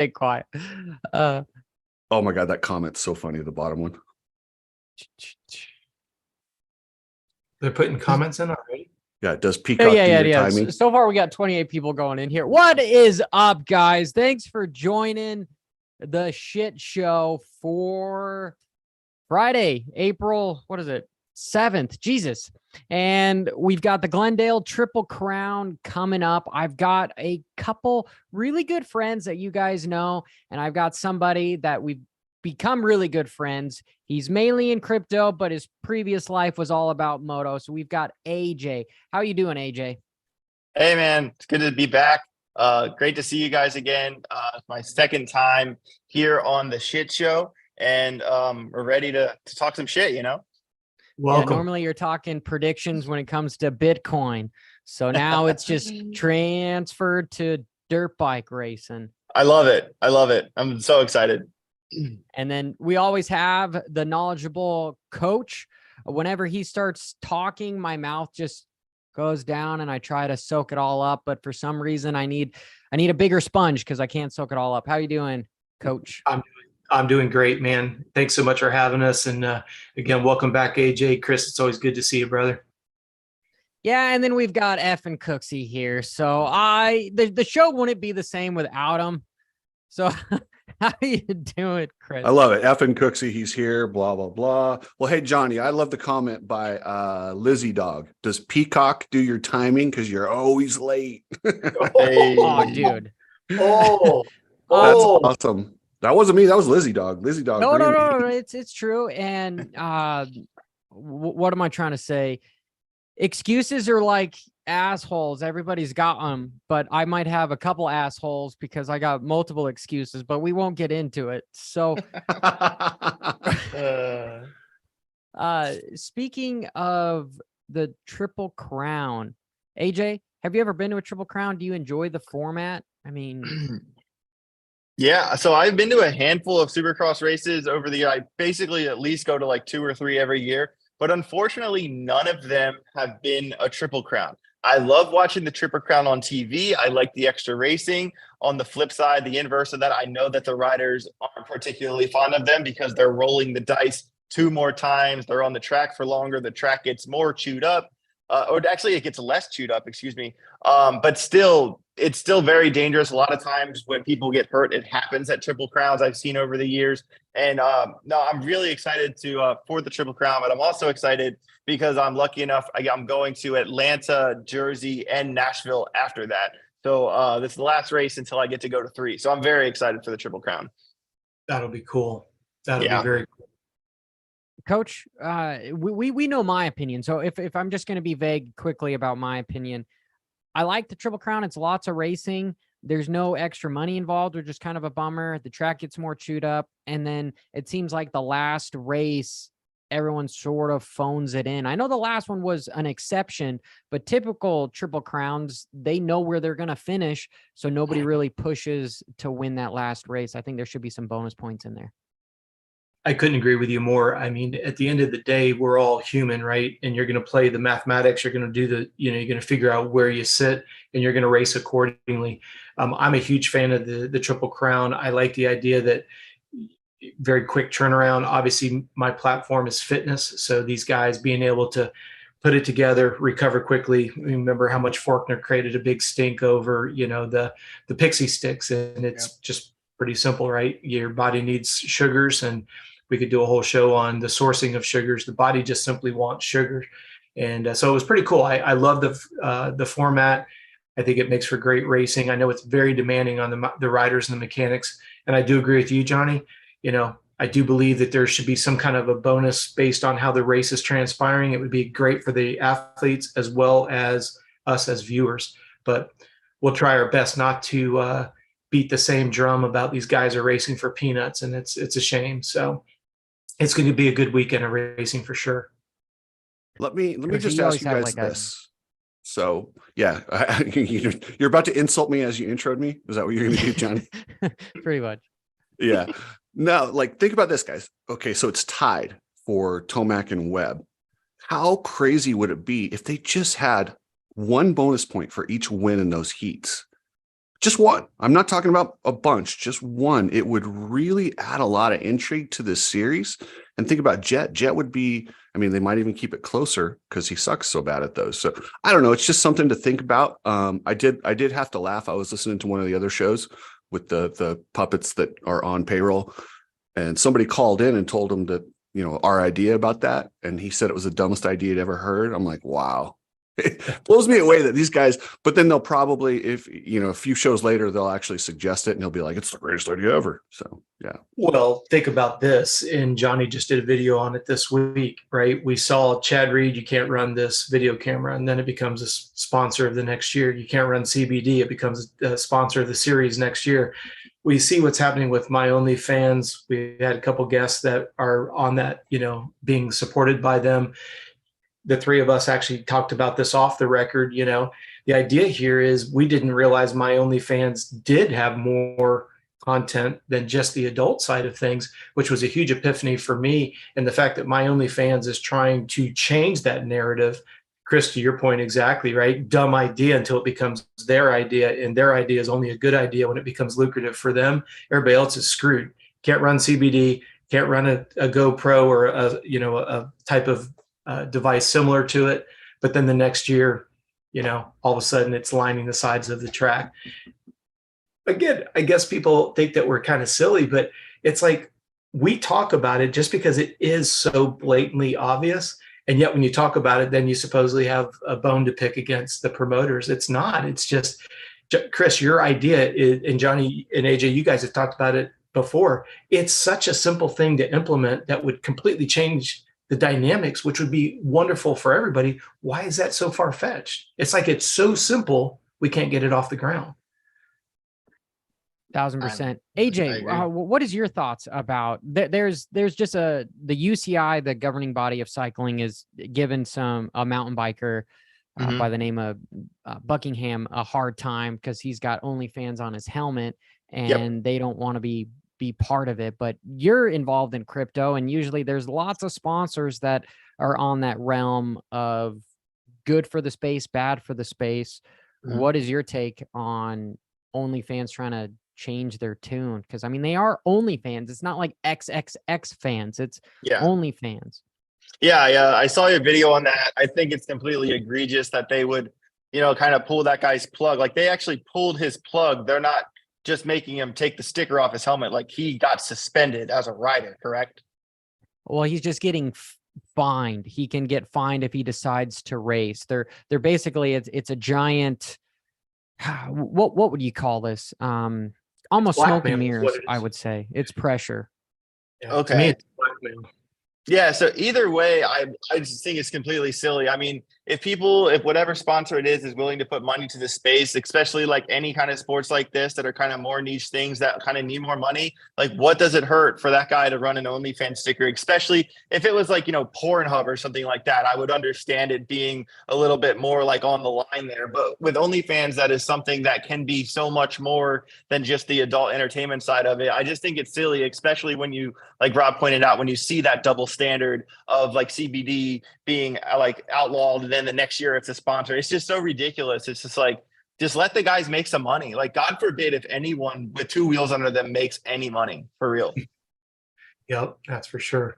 Stay quiet. Oh my God, that comment's so funny. The bottom one. They're putting comments in already. Yeah, does Peacock do your timing? So far, we got 28 people going in here. What is up, guys? Thanks for joining the shit show for Friday, April, 7th? Jesus. And we've got the Glendale Triple Crown coming up. I've got a couple really good friends that you guys know, and I've got somebody that we've become really good friends. He's mainly in crypto, but his previous life was all about moto. So we've got AJ. How you doing, AJ? Hey, man. It's good to be back. Great to see you guys again. My second time here on the shit show, and we're ready to talk some shit, you know? Welcome. Yeah, normally you're talking predictions when it comes to Bitcoin. So now it's just transferred to dirt bike racing. I love it. I'm so excited. And then we always have the knowledgeable coach. Whenever he starts talking, my mouth just goes down and I try to soak it all up. But for some reason, I need a bigger sponge because I can't soak it all up. How you doing, coach? I'm doing great, man. Thanks so much for having us. And again, welcome back, AJ. Chris, it's always good to see you, brother. Yeah, and then we've got F and Cooksey here. So the show wouldn't be the same without him. So how you doing, Chris? I love it. F and Cooksey, he's here, blah, blah, blah. Well, hey, Johnny, I love the comment by Lizzie Dog. Does Peacock do your timing? Because you're always late. Oh, dude. Oh, That's awesome. That wasn't me. That was Lizzie Dog. Lizzie Dog. No. It's true. And what am I trying to say? Excuses are like assholes. Everybody's got them, but I might have a couple assholes because I got multiple excuses, but we won't get into it. So speaking of the Triple Crown, AJ, have you ever been to a Triple Crown? Do you enjoy the format? I mean, Yeah, so I've been to a handful of Supercross races over the year. I basically at least go to like 2 or 3 every year, but unfortunately, none of them have been a Triple Crown. I love watching the Triple Crown on TV. I like the extra racing. On the flip side, the inverse of that, I know that the riders aren't particularly fond of them because they're rolling the dice 2 more times. They're on the track for longer. The track gets more chewed up. Or actually, it gets less chewed up, excuse me. But still, it's still very dangerous. A lot of times when people get hurt, it happens at Triple Crowns I've seen over the years. And no, I'm really excited for the Triple Crown, but I'm also excited because I'm lucky enough. I'm going to Atlanta, Jersey, and Nashville after that. So this is the last race until I get to go to 3. So I'm very excited for the Triple Crown. that'll be cool. That'll be very cool. Coach, we know my opinion. So if I'm just going to be vague quickly about my opinion, I like the Triple Crown. It's lots of racing. There's no extra money involved, which is kind of a bummer. The track gets more chewed up. And then it seems like the last race, everyone sort of phones it in. I know the last one was an exception, but typical Triple Crowns, they know where they're going to finish. So nobody really pushes to win that last race. I think there should be some bonus points in there. I couldn't agree with you more. I mean, at the end of the day, we're all human, right? And you're going to play the mathematics. You're going to do you're going to figure out where you sit and you're going to race accordingly. I'm a huge fan of the Triple Crown. I like the idea that very quick turnaround. Obviously, my platform is fitness. So these guys being able to put it together, recover quickly. Remember how much Faulkner created a big stink over, the pixie sticks. And it's just pretty simple, right? Your body needs sugars, and we could do a whole show on the sourcing of sugars. The body just simply wants sugar. And so it was pretty cool. I love the format. I think it makes for great racing. I know it's very demanding on the riders and the mechanics. And I do agree with you, Johnny. I do believe that there should be some kind of a bonus based on how the race is transpiring. It would be great for the athletes as well as us as viewers. But we'll try our best not to beat the same drum about these guys are racing for peanuts, and it's a shame. So it's going to be a good weekend of racing for sure. Let me just ask you guys this. So yeah, you're about to insult me as you introed me. Is that what you're going to do, Johnny? Pretty much. Yeah. No, think about this, guys. Okay, so it's tied for Tomac and Webb. How crazy would it be if they just had one bonus point for each win in those heats? Just one. I'm not talking about a bunch, just one. It would really add a lot of intrigue to this series. And think about Jet. Jet would be, I mean, they might even keep it closer because he sucks so bad at those. So I don't know. It's just something to think about. I did have to laugh. I was listening to one of the other shows with the puppets that are on payroll, and somebody called in and told him that, you know, our idea about that. And he said it was the dumbest idea he'd ever heard. I'm like, wow. It blows me away that these guys, but then they'll probably, if you know, a few shows later, they'll actually suggest it and he'll be like, it's the greatest idea ever. So yeah. Well, think about this, and Johnny just did a video on it this week, right? We saw Chad Reed, you can't run this video camera, and then it becomes a sponsor of the next year. You can't run CBD, it becomes a sponsor of the series next year. We see what's happening with My OnlyFans. We had a couple guests that are on that, you know, being supported by them. The three of us actually talked about this off the record. You know, the idea here is we didn't realize My OnlyFans did have more content than just the adult side of things, which was a huge epiphany for me. And the fact that My OnlyFans is trying to change that narrative. Chris, to your point, exactly right. Dumb idea until it becomes their idea, and their idea is only a good idea when it becomes lucrative for them. Everybody else is screwed. Can't run CBD, can't run a GoPro or a type of device similar to it. But then the next year, you know, all of a sudden it's lining the sides of the track. Again, I guess people think that we're kind of silly, but it's like we talk about it just because it is so blatantly obvious. And yet when you talk about it, then you supposedly have a bone to pick against the promoters. It's not. It's just, Chris, your idea is, and Johnny and AJ, you guys have talked about it before. It's such a simple thing to implement that would completely change the dynamics, which would be wonderful for everybody. Why is that so far-fetched? It's like it's so simple, we can't get it off the ground. 1,000%. AJ, what is your thoughts about there's just the UCI, the governing body of cycling, is given a mountain biker by the name of Buckingham a hard time because he's got OnlyFans on his helmet, and they don't want to be part of it. But you're involved in crypto, and usually there's lots of sponsors that are on that realm of good for the space, bad for the space. What is your take on OnlyFans trying to change their tune? Because I mean, they are OnlyFans. It's not like XXX fans. It's OnlyFans. Yeah, I saw your video on that. I think it's completely egregious that they would, you know, kind of pull that guy's plug. Like they actually pulled his plug. They're not just making him take the sticker off his helmet. Like he got suspended as a rider, correct? Well, he's just getting fined. He can get fined if he decides to race. They're basically, it's a giant, what would you call this? Almost smoke and mirrors, I would say. It's pressure. Yeah, okay. To me, it's blackmail. Yeah, so either way, I just think it's completely silly. I mean, if whatever sponsor it is willing to put money to the space, especially like any kind of sports like this that are kind of more niche things that kind of need more money, like what does it hurt for that guy to run an OnlyFans sticker? Especially if it was like, you know, Pornhub or something like that, I would understand it being a little bit more like on the line there. But with OnlyFans, that is something that can be so much more than just the adult entertainment side of it. I just think it's silly, especially when you, like Rob pointed out, when you see that double standard of like CBD being like outlawed and then the next year it's a sponsor. It's just so ridiculous. It's just like, just let the guys make some money. Like God forbid if anyone with two wheels under them makes any money, for real. Yep, that's for sure.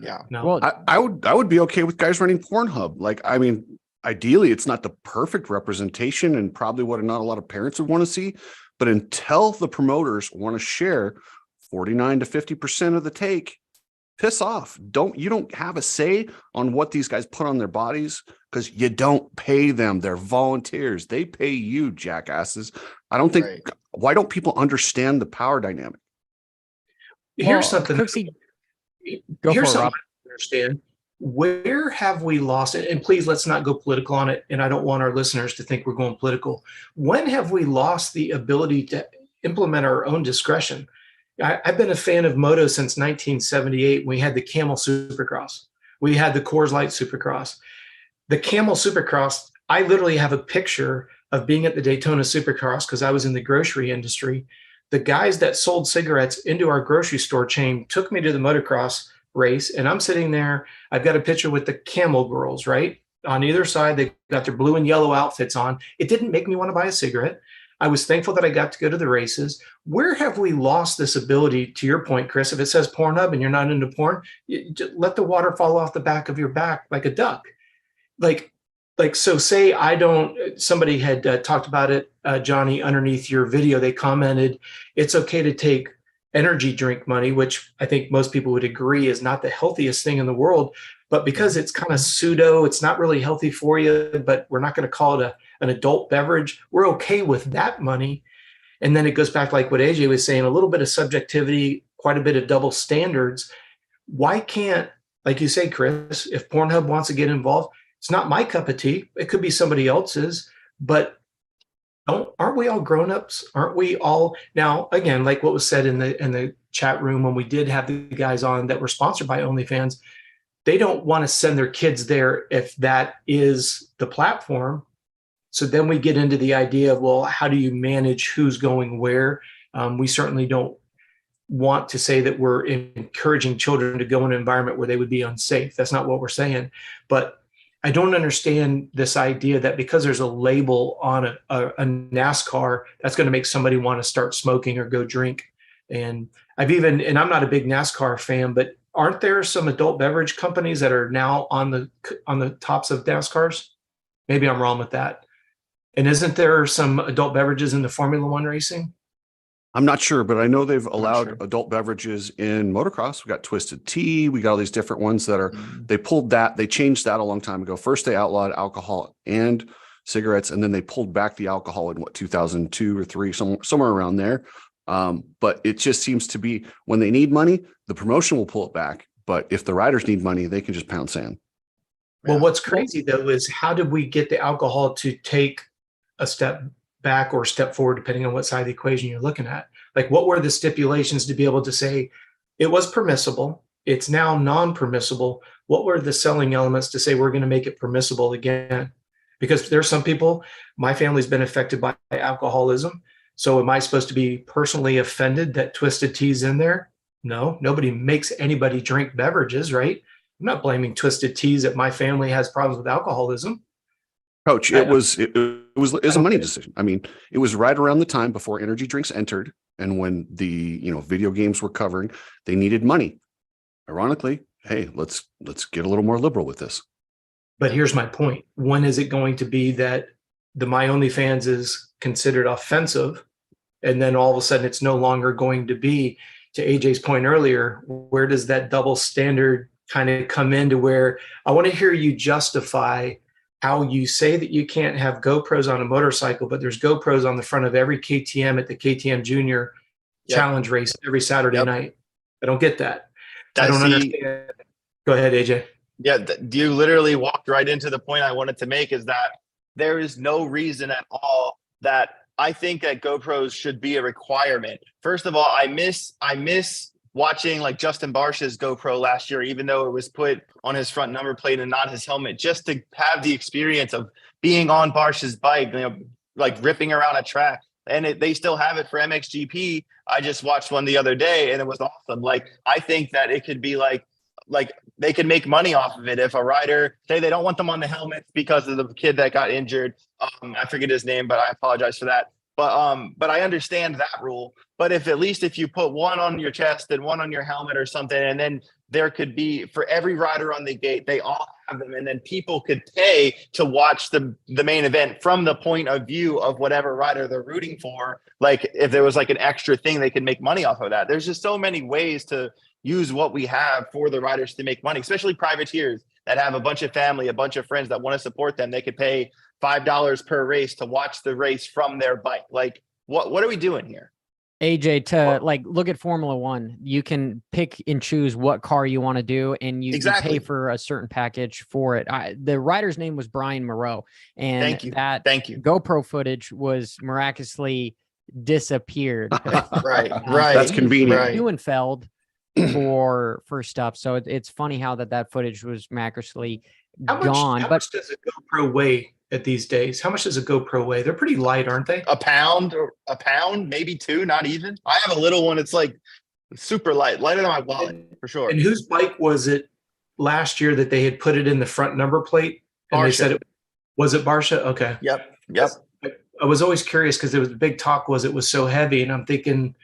Yeah. No. Well, I would be okay with guys running Pornhub. Like, I mean, ideally it's not the perfect representation and probably what not a lot of parents would want to see, but until the promoters want to share 49 to 50% of the take, piss off. You don't have a say on what these guys put on their bodies because you don't pay them. They're volunteers. They pay you, jackasses. I don't think, why don't people understand the power dynamic? Here's something. Cooksey, here's something I understand. Where have we lost it? And please, let's not go political on it. And I don't want our listeners to think we're going political. When have we lost the ability to implement our own discretion? I've been a fan of moto since 1978. We had the Camel Supercross. We had the Coors Light Supercross. The Camel Supercross, I literally have a picture of being at the Daytona Supercross because I was in the grocery industry. The guys that sold cigarettes into our grocery store chain took me to the motocross race, and I'm sitting there. I've got a picture with the Camel girls, right? On either side, they got their blue and yellow outfits on. It didn't make me want to buy a cigarette. I was thankful that I got to go to the races. Where have we lost this ability, to your point, Chris? If it says Pornhub and you're not into porn, you just let the water fall off the back of your back like a duck. So say I don't, somebody had talked about it, Johnny, underneath your video, they commented, it's okay to take energy drink money, which I think most people would agree is not the healthiest thing in the world, but because it's kind of pseudo, it's not really healthy for you, but we're not going to call it an adult beverage. We're okay with that money. And then it goes back like what AJ was saying, a little bit of subjectivity, quite a bit of double standards. Why can't, like you say, Chris, if Pornhub wants to get involved, it's not my cup of tea. It could be somebody else's, but aren't we all grown-ups? Aren't we all now, again, like what was said in the chat room when we did have the guys on that were sponsored by OnlyFans, they don't want to send their kids there if that is the platform. So then we get into the idea of, well, how do you manage who's going where? We certainly don't want to say that we're encouraging children to go in an environment where they would be unsafe. That's not what we're saying. But I don't understand this idea that because there's a label on a NASCAR, that's going to make somebody want to start smoking or go drink. And and I'm not a big NASCAR fan, but aren't there some adult beverage companies that are now on the tops of NASCARs? Maybe I'm wrong with that. And isn't there some adult beverages in the Formula One racing? I'm not sure, but I know they've allowed adult beverages in motocross. We got Twisted Tea. We got all these different ones that are, they changed that a long time ago. First, they outlawed alcohol and cigarettes, and then they pulled back the alcohol in 2002 or three, somewhere around there. But it just seems to be when they need money, the promotion will pull it back. But if the riders need money, they can just pound sand. Well, what's crazy though is how did we get the alcohol to take a step back or step forward, depending on what side of the equation you're looking at? Like, what were the stipulations to be able to say it was permissible? It's now non-permissible. What were the selling elements to say we're going to make it permissible again? Because there's some people, my family's been affected by alcoholism. So am I supposed to be personally offended that Twisted Tea's in there? No, nobody makes anybody drink beverages, right? I'm not blaming Twisted Teas that my family has problems with alcoholism. Coach, it was a money decision. I mean, it was right around the time before energy drinks entered, and when the video games were covering, they needed money. Ironically, hey, let's get a little more liberal with this. But here's my point: when is it going to be that the My OnlyFans is considered offensive, and then all of a sudden it's no longer going to be? To AJ's point earlier, where does that double standard kind of come into? Where I want to hear you justify how you say that you can't have GoPros on a motorcycle, but there's GoPros on the front of every KTM at the KTM Junior Challenge race every Saturday night. I don't get that. I don't understand. Go ahead, AJ. Yeah, you literally walked right into the point I wanted to make, is that there is no reason at all that I think that GoPros should be a requirement. First of all, I miss watching like Justin Barcia's GoPro last year, even though it was put on his front number plate and not his helmet, just to have the experience of being on Barcia's bike, like ripping around a track. And they still have it for MXGP. I just watched one the other day and it was awesome. Like, I think that it could be like they could make money off of it. If a rider, say they don't want them on the helmets because of the kid that got injured. I forget his name, but I apologize for that. But I understand that rule. But if you put one on your chest and one on your helmet or something, and then there could be, for every rider on the gate, they all have them, and then people could pay to watch the main event from the point of view of whatever rider they're rooting for. Like, if there was like an extra thing, they could make money off of that. There's just so many ways to use what we have for the riders to make money, especially privateers that have a bunch of family, a bunch of friends that want to support them. They could pay $5 per race to watch the race from their bike. Like, what are we doing here? AJ, to look at Formula One, you can pick and choose what car you want to do, and you pay for a certain package for it. The rider's name was Brian Moreau, and Thank you. GoPro footage was miraculously disappeared. Right. That's convenient. Right. Neuenfeld for stuff. So it's funny how that footage was miraculously gone. How much does a GoPro weigh at these days? How much does a GoPro weigh? They're pretty light, aren't they? A pound, maybe two, not even. I have a little one. It's like super light, lighter than my wallet for sure. And whose bike was it last year that they had put it in the front number plate? And Barcia. They said was it Barcia? Okay. Yep. was always curious because there was the big talk was it was so heavy, and I'm thinking,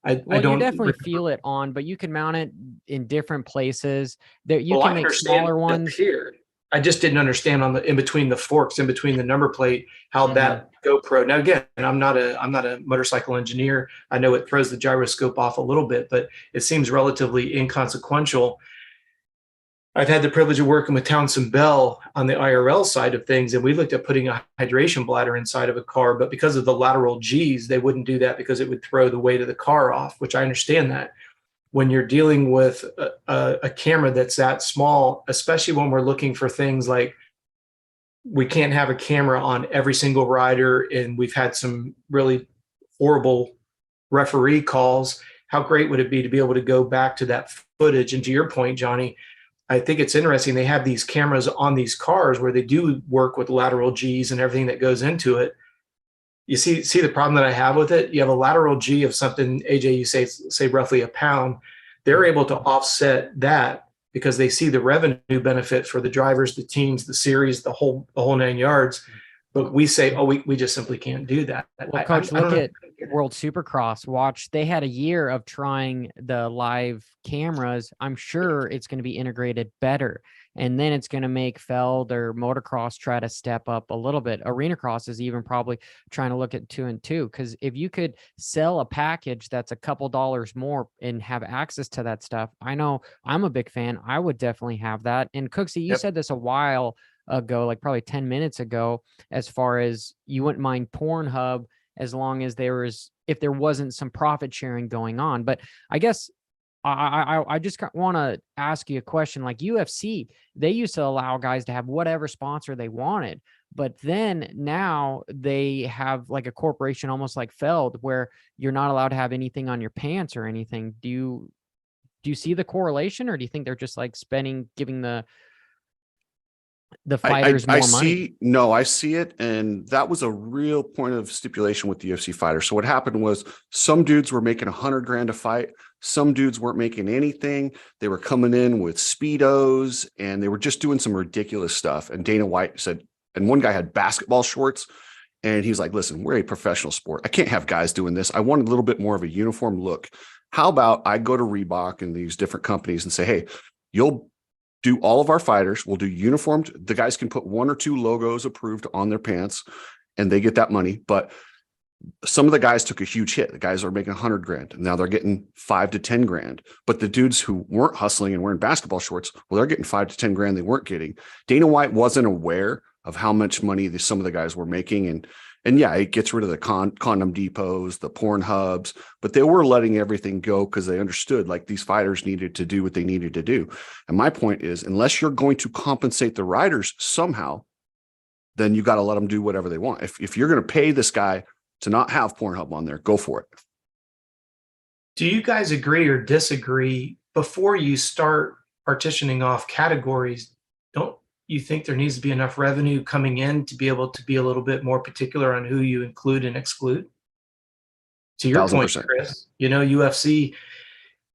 I Well, you don't definitely remember. feel it on, but you can mount it in different places. There, you Well, can I make understand smaller up ones. here. I just didn't understand on the in between the forks, in between the number plate, how Mhm. that GoPro. Now again, I'm not a motorcycle engineer. I know it throws the gyroscope off a little bit, but it seems relatively inconsequential. I've had the privilege of working with Townsend Bell on the IRL side of things, and we looked at putting a hydration bladder inside of a car, but because of the lateral G's, they wouldn't do that because it would throw the weight of the car off, which I understand that. When you're dealing with a camera that's that small, especially when we're looking for things like we can't have a camera on every single rider, and we've had some really horrible referee calls. How great would it be to be able to go back to that footage? And to your point, Johnny, I think it's interesting. They have these cameras on these cars where they do work with lateral G's and everything that goes into it. You see the problem that I have with it. You have a lateral G of something, AJ, you say roughly a pound. They're able to offset that because they see the revenue benefit for the drivers, the teams, the series, the whole 9 yards. But we say, oh, we just simply can't do that. Well, Coach, look at World Supercross. Watch, they had a year of trying the live cameras. I'm sure it's going to be integrated better. And then it's going to make Feld or motocross try to step up a little bit. Arena cross is even probably trying to look at 2 and 2. Because if you could sell a package that's a couple dollars more and have access to that stuff, I know I'm a big fan. I would definitely have that. And Cooksey, you said this a while ago, like probably 10 minutes ago, as far as you wouldn't mind Pornhub as long as if there wasn't some profit sharing going on. But I guess I just want to ask you a question. Like UFC, they used to allow guys to have whatever sponsor they wanted, but then now they have like a corporation almost like Feld where you're not allowed to have anything on your pants or anything. Do you see the correlation, or do you think they're just like giving the fighters more money? I see it. And that was a real point of stipulation with the UFC fighter. So what happened was some dudes were making $100,000 a fight. Some dudes weren't making anything. They were coming in with Speedos and they were just doing some ridiculous stuff. And Dana White said, and one guy had basketball shorts and he's like, listen, we're a professional sport. I can't have guys doing this. I want a little bit more of a uniform look. How about I go to Reebok and these different companies and say, hey, you'll do all of our fighters. We'll do uniformed. The guys can put 1 or 2 logos approved on their pants and they get that money. But some of the guys took a huge hit. The guys are making $100,000 and now they're getting $5 to $10,000. But the dudes who weren't hustling and wearing basketball shorts, well, they're getting $5 to $10,000 they weren't getting. Dana White wasn't aware of how much money some of the guys were making. And yeah, it gets rid of the condom depots, the porn hubs, but they were letting everything go because they understood like these fighters needed to do what they needed to do. And my point is, unless you're going to compensate the riders somehow, then you got to let them do whatever they want. If you're going to pay this guy to not have Pornhub on there, go for it. Do you guys agree or disagree before you start partitioning off categories? Don't you think there needs to be enough revenue coming in to be able to be a little bit more particular on who you include and exclude? To your point, Chris, UFC,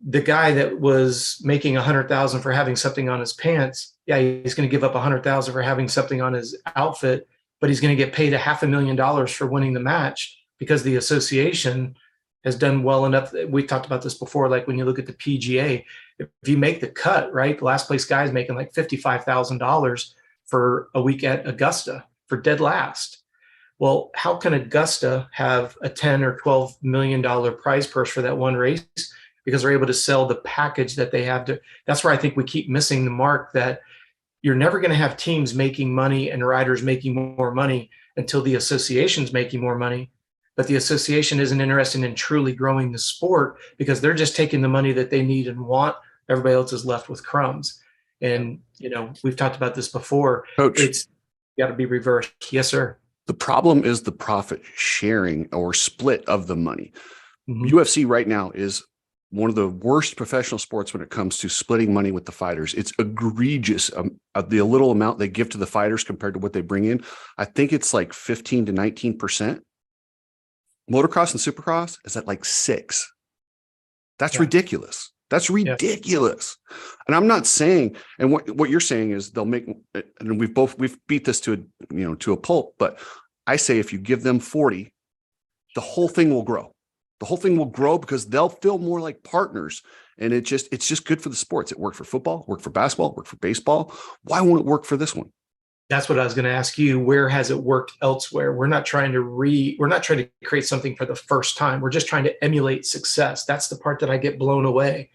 the guy that was making $100,000 for having something on his pants, yeah, he's going to give up $100,000 for having something on his outfit, but he's going to get paid $500,000 for winning the match because the association has done well enough. We talked about this before, like when you look at the PGA, if you make the cut, right, the last place guy is making like $55,000 for a week at Augusta for dead last. Well, how can Augusta have a $10 or $12 million prize purse for that one race? Because they're able to sell the package that they have to. That's where I think we keep missing the mark, that you're never going to have teams making money and riders making more money until the association's making more money. But the association isn't interested in truly growing the sport because they're just taking the money that they need and want. Everybody else is left with crumbs. And, we've talked about this before. Coach, It's got to be reversed. Yes, sir. the problem is the profit sharing or split of the money. Mm-hmm. UFC right now is one of the worst professional sports when it comes to splitting money with the fighters. It's egregious the little amount they give to the fighters compared to what they bring in. I think it's like 15 to 19%. Motocross and Supercross is at like 6%. That's ridiculous. That's ridiculous. And I'm not saying, and what you're saying is they'll make, and we've beat this to a pulp, but I say if you give them 40, the whole thing will grow. The whole thing will grow because they'll feel more like partners. And it's just good for the sports. It worked for football, worked for basketball, worked for baseball. Why won't it work for this one? That's what I was going to ask you. Where has it worked elsewhere? We're not trying to create something for the first time. We're just trying to emulate success. That's the part that I get blown away.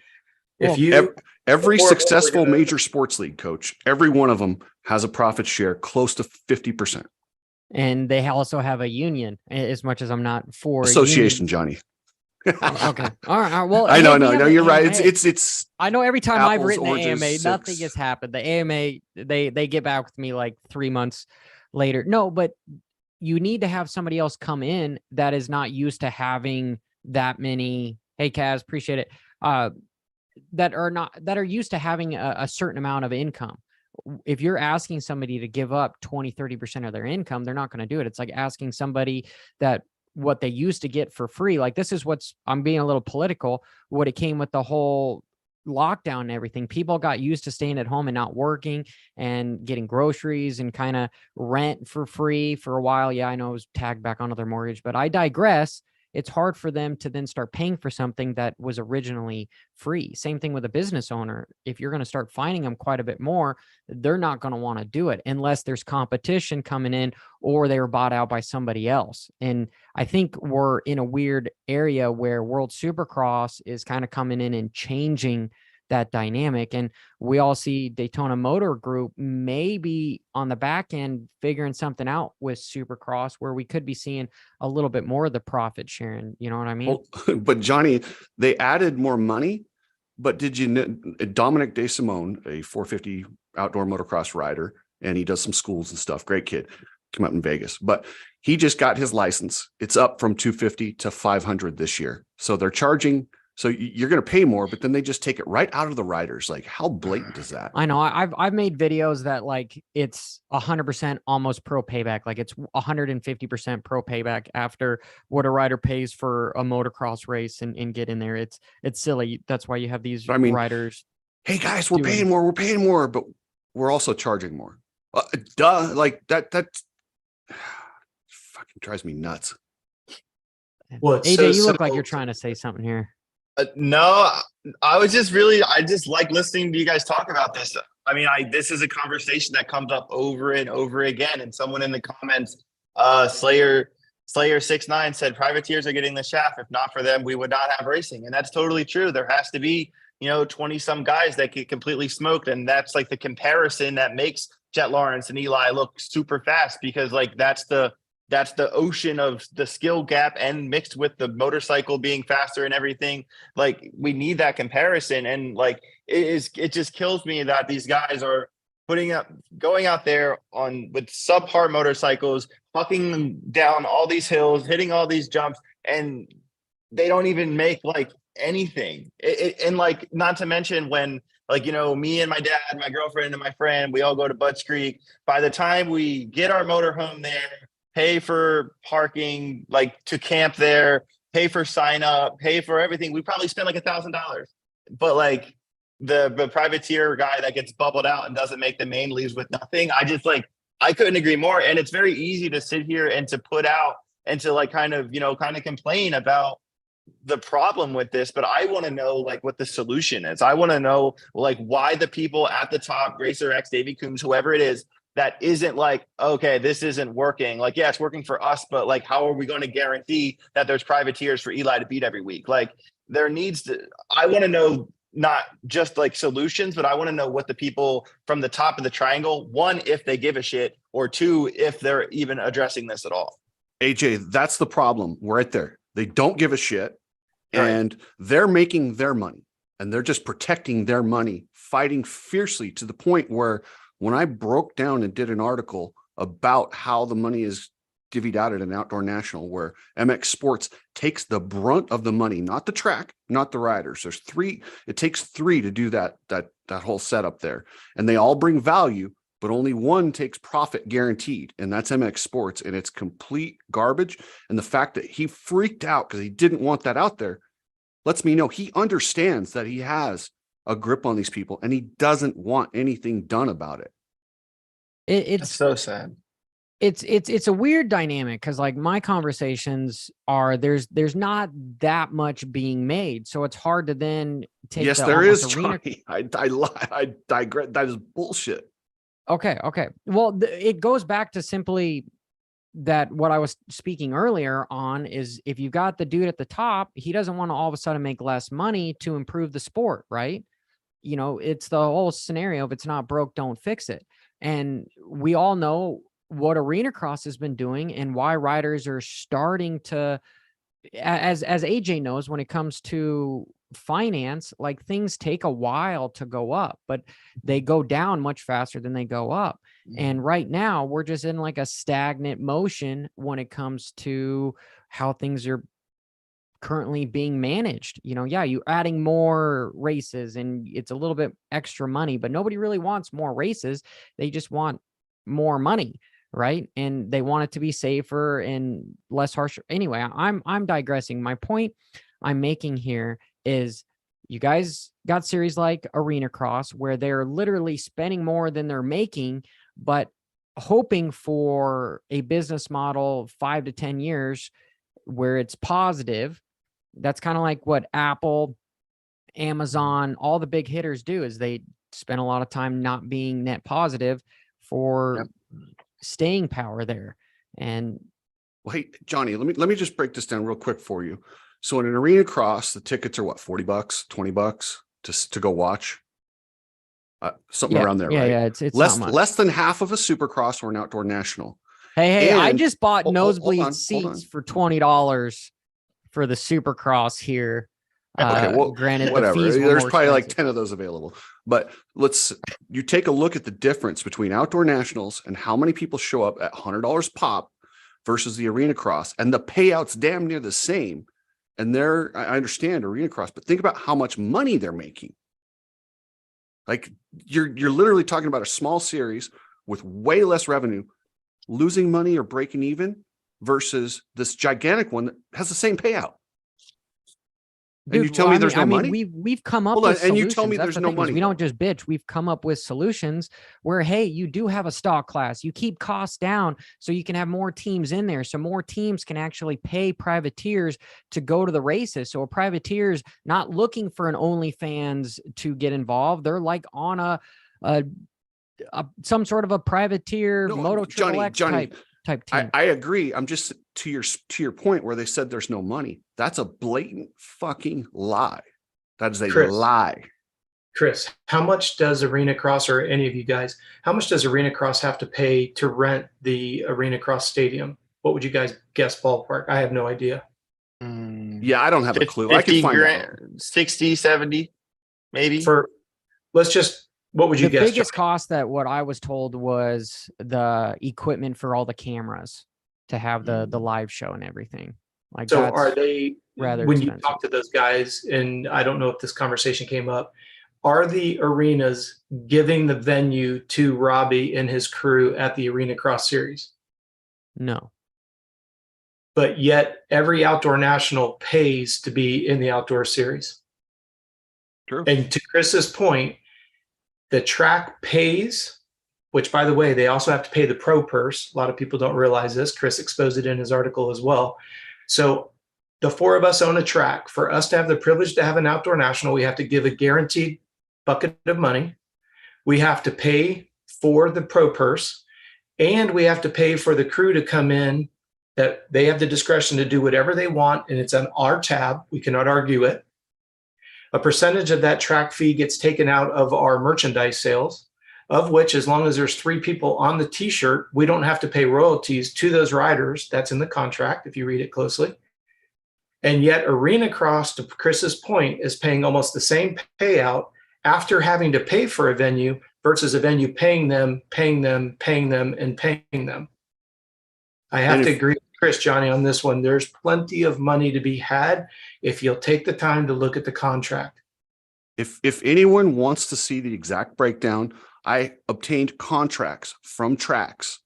Every successful major sports league, coach, every one of them has a profit share close to 50%. And they also have a union, as much as I'm not for association, Johnny. Okay. All right. Well, I know. You're right. It's. I know every time I've written the oranges, AMA, 6. nothing has happened. The AMA, they get back with me like 3 months later. No, but you need to have somebody else come in that is not used to having that many. Hey, Kaz, appreciate it. That are used to having a certain amount of income. If you're asking somebody to give up 20-30% of their income, they're not going to do it. It's like asking somebody that what they used to get for free. Like, this is I'm being a little political. What it came with the whole lockdown and everything, people got used to staying at home and not working and getting groceries and kind of rent for free for a while. Yeah, I know it was tagged back onto their mortgage, but I digress. It's hard for them to then start paying for something that was originally free. Same thing with a business owner. If you're going to start fining them quite a bit more, they're not going to want to do it unless there's competition coming in or they were bought out by somebody else. And I think we're in a weird area where World Supercross is kind of coming in and changing that dynamic. And we all see Daytona Motor Group maybe on the back end figuring something out with Supercross where we could be seeing a little bit more of the profit sharing. You know what I mean? Well, but Johnny, they added more money, but did you know Dominic DeSimone, a 450 outdoor motocross rider, and he does some schools and stuff. Great kid, came out in Vegas, but he just got his license. It's up from 250 to 500 this year. So they're charging. So you're going to pay more, but then they just take it right out of the riders. Like, how blatant is that? I know. I've made videos that like it's 100% almost pro payback. Like it's 150% pro payback after what a rider pays for a motocross race and get in there. It's silly. That's why you have these riders. Hey guys, we're paying more, but we're also charging more. Duh. Like that fucking drives me nuts. Well, AJ, you look like you're trying to say something here. No, I just like listening to you guys talk about this. I mean, this is a conversation that comes up over and over again. And someone in the comments, Slayer69 said privateers are getting the shaft. If not for them, we would not have racing. And that's totally true. There has to be, 20 some guys that get completely smoked. And that's like the comparison that makes Jet Lawrence and Eli look super fast, because like that's the ocean of the skill gap, and mixed with the motorcycle being faster and everything. Like, we need that comparison. And like, it just kills me that these guys are going out there with subpar motorcycles, hucking them down all these hills, hitting all these jumps, and they don't even make like anything. And like, not to mention when, like, me and my dad, my girlfriend and my friend, we all go to Butts Creek. By the time we get our motorhome there, pay for parking, like to camp there, pay for sign up, pay for everything, we probably spend like $1,000. But like the privateer guy that gets bubbled out and doesn't make the main leaves with nothing, I couldn't agree more. And it's very easy to sit here and to put out and to like kind of complain about the problem with this, but I want to know like what the solution is. I want to know like why the people at the top, Racer X, Davey Coombs, whoever it is, that isn't like, okay, this isn't working. Like, yeah, it's working for us, but like, how are we going to guarantee that there's privateers for Eli to beat every week? Like, I want to know not just like solutions, but I want to know what the people from the top of the triangle, one, if they give a shit, or two, if they're even addressing this at all. AJ, that's the problem right there. They don't give a shit, and they're making their money, and they're just protecting their money, fighting fiercely to the point where when I broke down and did an article about how the money is divvied out at an outdoor national, where MX Sports takes the brunt of the money, not the track, not the riders. It takes three to do that whole setup there. And they all bring value, but only one takes profit guaranteed. And that's MX Sports. And it's complete garbage. And the fact that he freaked out because he didn't want that out there lets me know he understands that he has a grip on these people and he doesn't want anything done about it. It's so sad. it's a weird dynamic because like my conversations are there's not that much being made, so it's hard to then take. Yes, the there is, arena. Johnny. I lie. I digress. That is bullshit. Okay. Well, it goes back to simply that what I was speaking earlier on is if you got the dude at the top, he doesn't want to all of a sudden make less money to improve the sport, right? You know, it's the whole scenario. If it's not broke, don't fix it. And we all know what Arena Cross has been doing and why riders are starting to, as AJ knows, when it comes to finance, like things take a while to go up, but they go down much faster than they go up. And right now we're just in like a stagnant motion when it comes to how things are currently being managed. You know, yeah, you're adding more races and it's a little bit extra money, but nobody really wants more races. They just want more money, right? And they want it to be safer and less harsh. Anyway, I'm digressing. My point I'm making here is you guys got series like Arena Cross where they're literally spending more than they're making, but hoping for a business model 5 to 10 years where it's positive. That's kind of like what Apple, Amazon, all the big hitters do is they spend a lot of time not being net positive for staying power there. And wait, Johnny, let me just break this down real quick for you. So in an Arena Cross, the tickets are what, $40, $20 to go watch? Something around there, right? Yeah, it's less than half of a Supercross or an outdoor national. Hey, I And- just bought hold nosebleed on. seats for $20 for the Supercross here. Okay, well, granted, whatever. the fees were There's more probably like expensive. 10 of those available. But you take a look at the difference between outdoor nationals and how many people show up at $100 pop versus the Arena Cross, and the payout's damn near the same. And I understand Arena Cross, but think about how much money they're making. Like you're literally talking about a small series with way less revenue, losing money or breaking even versus this gigantic one that has the same payout. Dude, and you tell me there's no money? We've come up Hold on, with and you solutions. tell me That's there's the no thing, is money, we though. don't just bitch. We've come up with solutions where, hey, you do have a stock class. You keep costs down so you can have more teams in there. So more teams can actually pay privateers to go to the races. So a privateer's not looking for an OnlyFans to get involved. They're like on a some sort of a privateer No, Moto Triple X type team. I agree. I'm just to your point where they said there's no money. That's a blatant fucking lie. That is a Chris. lie. Chris, how much does Arena Cross, or any of you guys, how much does Arena Cross have to pay to rent the Arena Cross stadium? What would you guys guess ballpark? I have no idea. Yeah, I don't have a clue. I could find out. 60, 70, maybe. What would you The guess? biggest Johnny? cost that what I was told was the equipment for all the cameras to have the live show and everything. Like, So that's are they, rather when expensive. you talk to those guys, and I don't know if this conversation came up, are the arenas giving the venue to Robbie and his crew at the Arena Cross Series? No. But yet every outdoor national pays to be in the outdoor series. True. And to Chris's point, the track pays, which, by the way, they also have to pay the pro purse. A lot of people don't realize this. Chris exposed it in his article as well. So the four of us own a track. For us to have the privilege to have an outdoor national, we have to give a guaranteed bucket of money. We have to pay for the pro purse, and we have to pay for the crew to come in, that they have the discretion to do whatever they want, and it's on our tab. We cannot argue it. A percentage of that track fee gets taken out of our merchandise sales, of which, as long as there's 3 people on the t-shirt, we don't have to pay royalties to those riders. That's in the contract if you read it closely. And yet Arena Cross, to Chris's point, is paying almost the same payout after having to pay for a venue versus a venue paying them, and paying them. I have to agree with Chris, Johnny, on this one. There's plenty of money to be had if you'll take the time to look at the contract. If anyone wants to see the exact breakdown, I obtained contracts from tracks.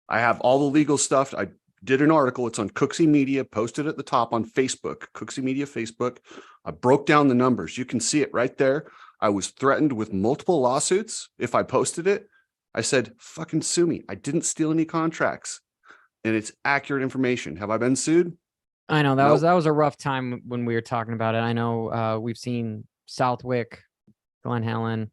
I have all the legal stuff. I did an article. It's on Cooksey Media, posted at the top on Facebook, Cooksey Media Facebook. I broke down the numbers. You can see it right there. I was threatened with multiple lawsuits if I posted it. I said, fucking sue me. I didn't steal any contracts. And it's accurate information. Have I been sued? I know that Nope. was a rough time when we were talking about it. I know we've seen Southwick, Glen Helen,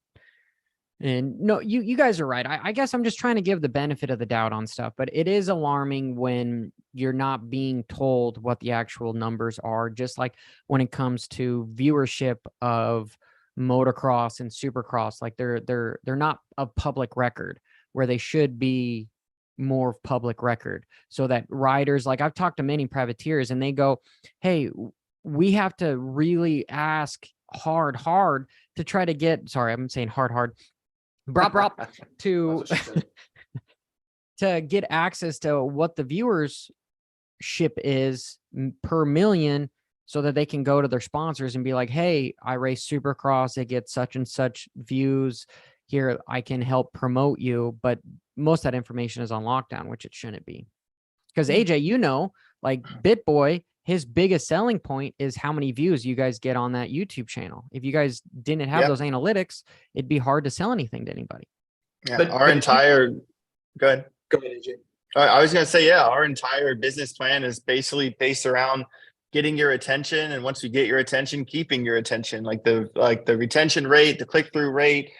and no, you guys are right. I guess I'm just trying to give the benefit of the doubt on stuff, but it is alarming when you're not being told what the actual numbers are. Just like when it comes to viewership of motocross and supercross, like they're not a public record where they should be more public record, so that riders, like I've talked to many privateers and they go, hey, we have to really ask hard to try to get, sorry, I'm saying hard, brop to to get access to what the viewership is per million, so that they can go to their sponsors and be like, hey, I race supercross, it gets such and such views here, I can help promote you. But most of that information is on lockdown, which it shouldn't be. Because AJ, you know, like BitBoy, his biggest selling point is how many views you guys get on that YouTube channel. If you guys didn't have those analytics, it'd be hard to sell anything to anybody. Yeah, But- our entire go ahead. Go ahead, AJ. I was going to say, yeah, our entire business plan is basically based around getting your attention, and once you get your attention, keeping your attention. Like the retention rate, the click-through rate,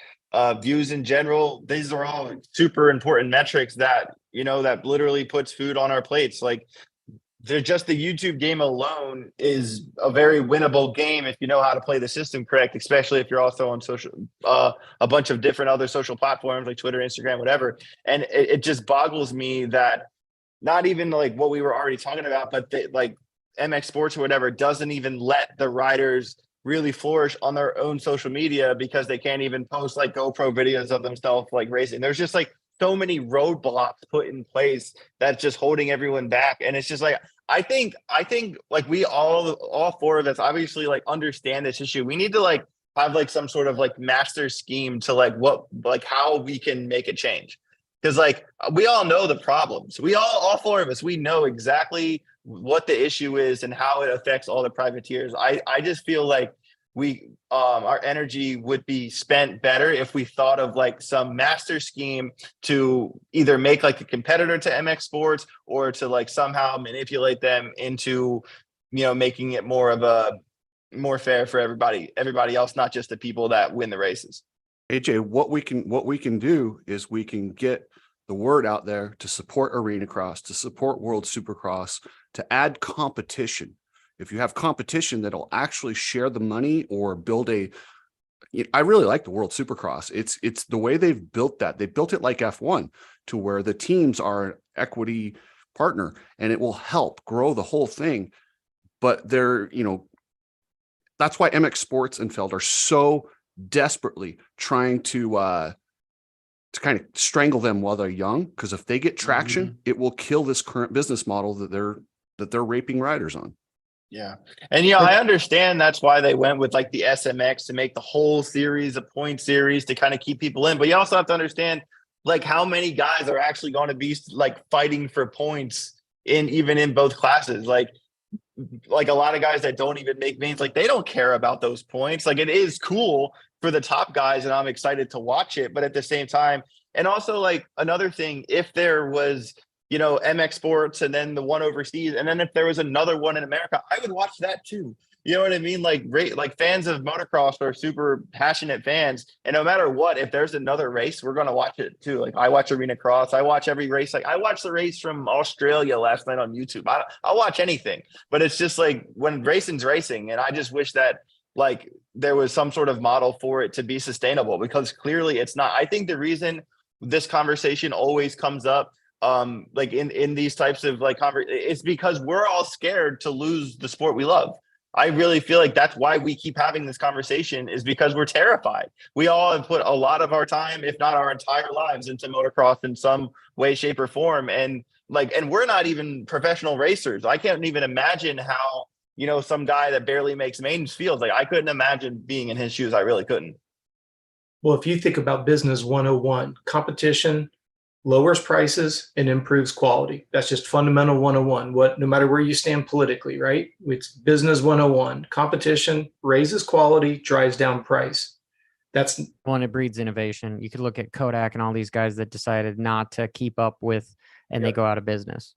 views in general. These are all super important metrics that, you know, that literally puts food on our plates. Like, they're just the YouTube game alone is a very winnable game if you know how to play the system correct, especially if you're also on social, a bunch of different other social platforms like Twitter, Instagram, whatever. And it just boggles me that not even like what we were already talking about, but like MX Sports or whatever doesn't even let the riders really flourish on their own social media, because they can't even post like GoPro videos of themselves like racing. There's just like so many roadblocks put in place that's just holding everyone back. And it's just like, I think like we all four of us obviously like understand this issue. We need to like have like some sort of like master scheme to like how we can make a change. Cause like we all know the problems. All four of us, we know exactly what the issue is and how it affects all the privateers. I just feel like we our energy would be spent better if we thought of like some master scheme to either make like a competitor to MX Sports, or to like somehow manipulate them into, you know, making it more fair for everybody else, not just the people that win the races. AJ, what we can do is we can get the word out there to support Arena Cross, to support World Supercross, to add competition. If you have competition that'll actually share the money or build I really like the World Supercross. It's the way they've built that. They built it like F1 to where the teams are an equity partner, and it will help grow the whole thing. But they're, you know, that's why MX Sports and Feld are so desperately trying to kind of strangle them while they're young. Because if they get traction, it will kill this current business model that they're raping riders on. Yeah. And, you know, I understand that's why they went with like the SMX to make the whole series a point series to kind of keep people in. But you also have to understand like how many guys are actually going to be like fighting for points even in both classes. Like a lot of guys that don't even make mains, like they don't care about those points. Like it is cool for the top guys and I'm excited to watch it. But at the same time, and also like another thing, if there was, you know, MX Sports and then the one overseas, and then if there was another one in America, I would watch that too. You know what I mean? Like fans of motocross are super passionate fans, and no matter what, if there's another race, we're going to watch it too. Like I watch Arena Cross, I watch every race. Like I watched the race from Australia last night on YouTube. I'll watch anything, but it's just like when racing's racing, and I just wish that like there was some sort of model for it to be sustainable, because clearly it's not. I think the reason this conversation always comes up like in these types of like it's because we're all scared to lose the sport we love. I really feel like that's why we keep having this conversation, is because we're terrified. We all have put a lot of our time, if not our entire lives, into motocross in some way, shape, or form. And we're not even professional racers. I can't even imagine how, you know, some guy that barely makes mains feels. Like I couldn't imagine being in his shoes. I really couldn't. Well, if you think about business 101, competition lowers prices and improves quality. That's just fundamental 101. No matter where you stand politically, right? It's business 101. Competition raises quality, drives down price. That's One, it breeds innovation. You could look at Kodak and all these guys that decided not to keep up with, and they go out of business.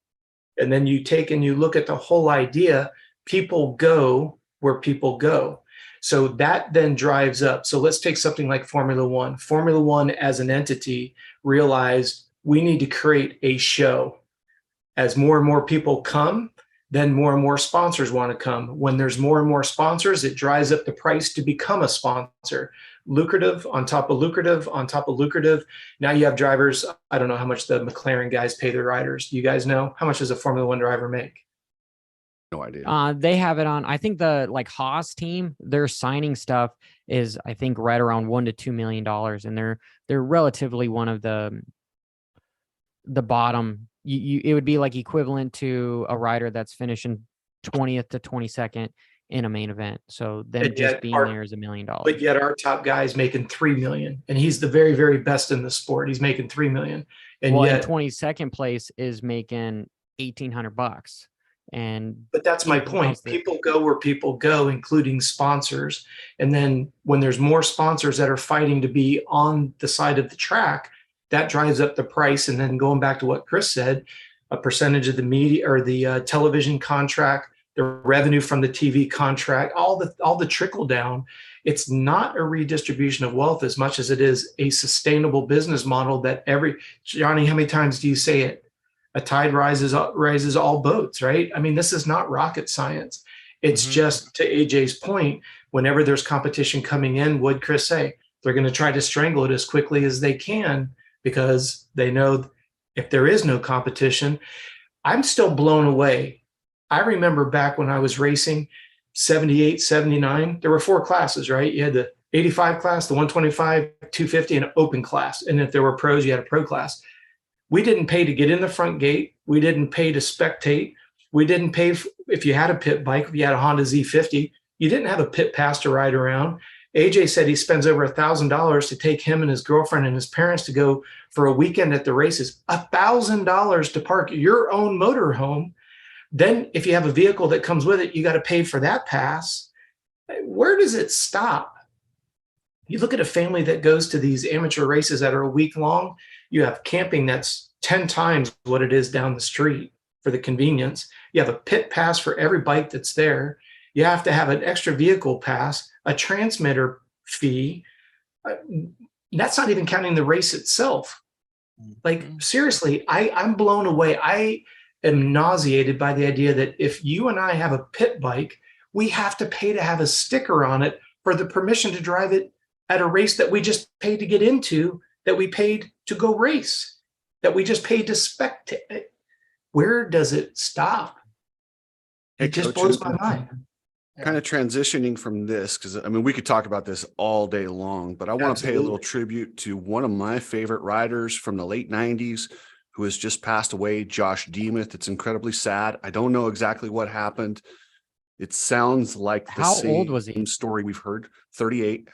and then you take and you look at the whole idea. People go where people go. So that then drives up. So let's take something like Formula One. Formula One as an entity realized we need to create a show. As more and more people come, then more and more sponsors want to come. When there's more and more sponsors, it drives up the price to become a sponsor. Lucrative on top of lucrative on top of lucrative. Now you have drivers. I don't know how much the McLaren guys pay their riders. Do you guys know? How much does a Formula One driver make? No idea. They have it on, I think the like Haas team, their signing stuff is, I think, right around $1 to $2 million. And they're relatively one of the bottom. It would be like equivalent to a rider that's finishing 20th to 22nd in a main event. So them just being there is $1 million. But yet our top guy is making $3 million, and he's the very, very best in the sport. He's making $3 million, and yet 22nd place is making $1,800. But that's my point. People go where people go, including sponsors. And then when there's more sponsors that are fighting to be on the side of the track, that drives up the price. And then going back to what Chris said, a percentage of the media or the television contract, the revenue from the TV contract, all the trickle down. It's not a redistribution of wealth as much as it is a sustainable business model that Johnny, how many times do you say it? A tide rises all boats, right? I mean, this is not rocket science. It's just, to AJ's point, whenever there's competition coming in, what Chris say? They're going to try to strangle it as quickly as they can because they know if there is no competition. I'm still blown away. I remember back when I was racing, 78, 79, there were 4 classes, right? You had the 85 class, the 125, 250, and an open class. And if there were pros, you had a pro class. We didn't pay to get in the front gate. We didn't pay to spectate. We didn't pay if you had a pit bike, if you had a Honda Z50, you didn't have a pit pass to ride around. AJ said he spends over $1,000 to take him and his girlfriend and his parents to go for a weekend at the races. $1,000 to park your own motorhome. Then if you have a vehicle that comes with it, you got to pay for that pass. Where does it stop? You look at a family that goes to these amateur races that are a week long, you have camping that's 10 times what it is down the street for the convenience. You have a pit pass for every bike that's there. You have to have an extra vehicle pass, a transmitter fee. That's not even counting the race itself. Like, seriously, I'm blown away. I am nauseated by the idea that if you and I have a pit bike, we have to pay to have a sticker on it for the permission to drive it at a race that we just paid to get into, that we paid to go race, that we just paid to spectate. Where does it stop? It just blows my mind. Kind of transitioning from this, because I mean, we could talk about this all day long, but I want to pay a little tribute to one of my favorite riders from the late 90s who has just passed away, Josh Demuth. It's incredibly sad. I don't know exactly what happened. It sounds like the How old was he? same story we've heard, 38.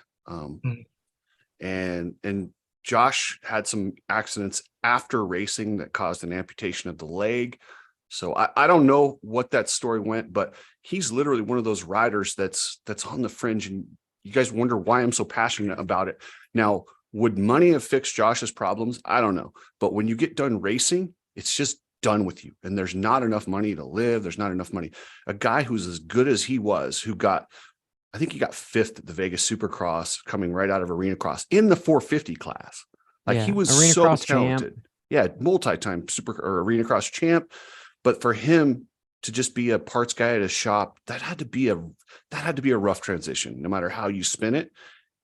And Josh had some accidents after racing that caused an amputation of the leg. So I don't know what that story went, but he's literally one of those riders that's on the fringe, and you guys wonder why I'm so passionate about it. Now, would money have fixed Josh's problems? I don't know. But when you get done racing, it's just done with you, and there's not enough money to live. There's not enough money. A guy who's as good as he was, I think he got 5th at the Vegas Supercross, coming right out of Arena Cross in the 450 class. Like, he was Arena so Cross talented. champ. Yeah, multi-time Arena Cross champ. But for him to just be a parts guy at a shop, that had to be a rough transition, no matter how you spin it.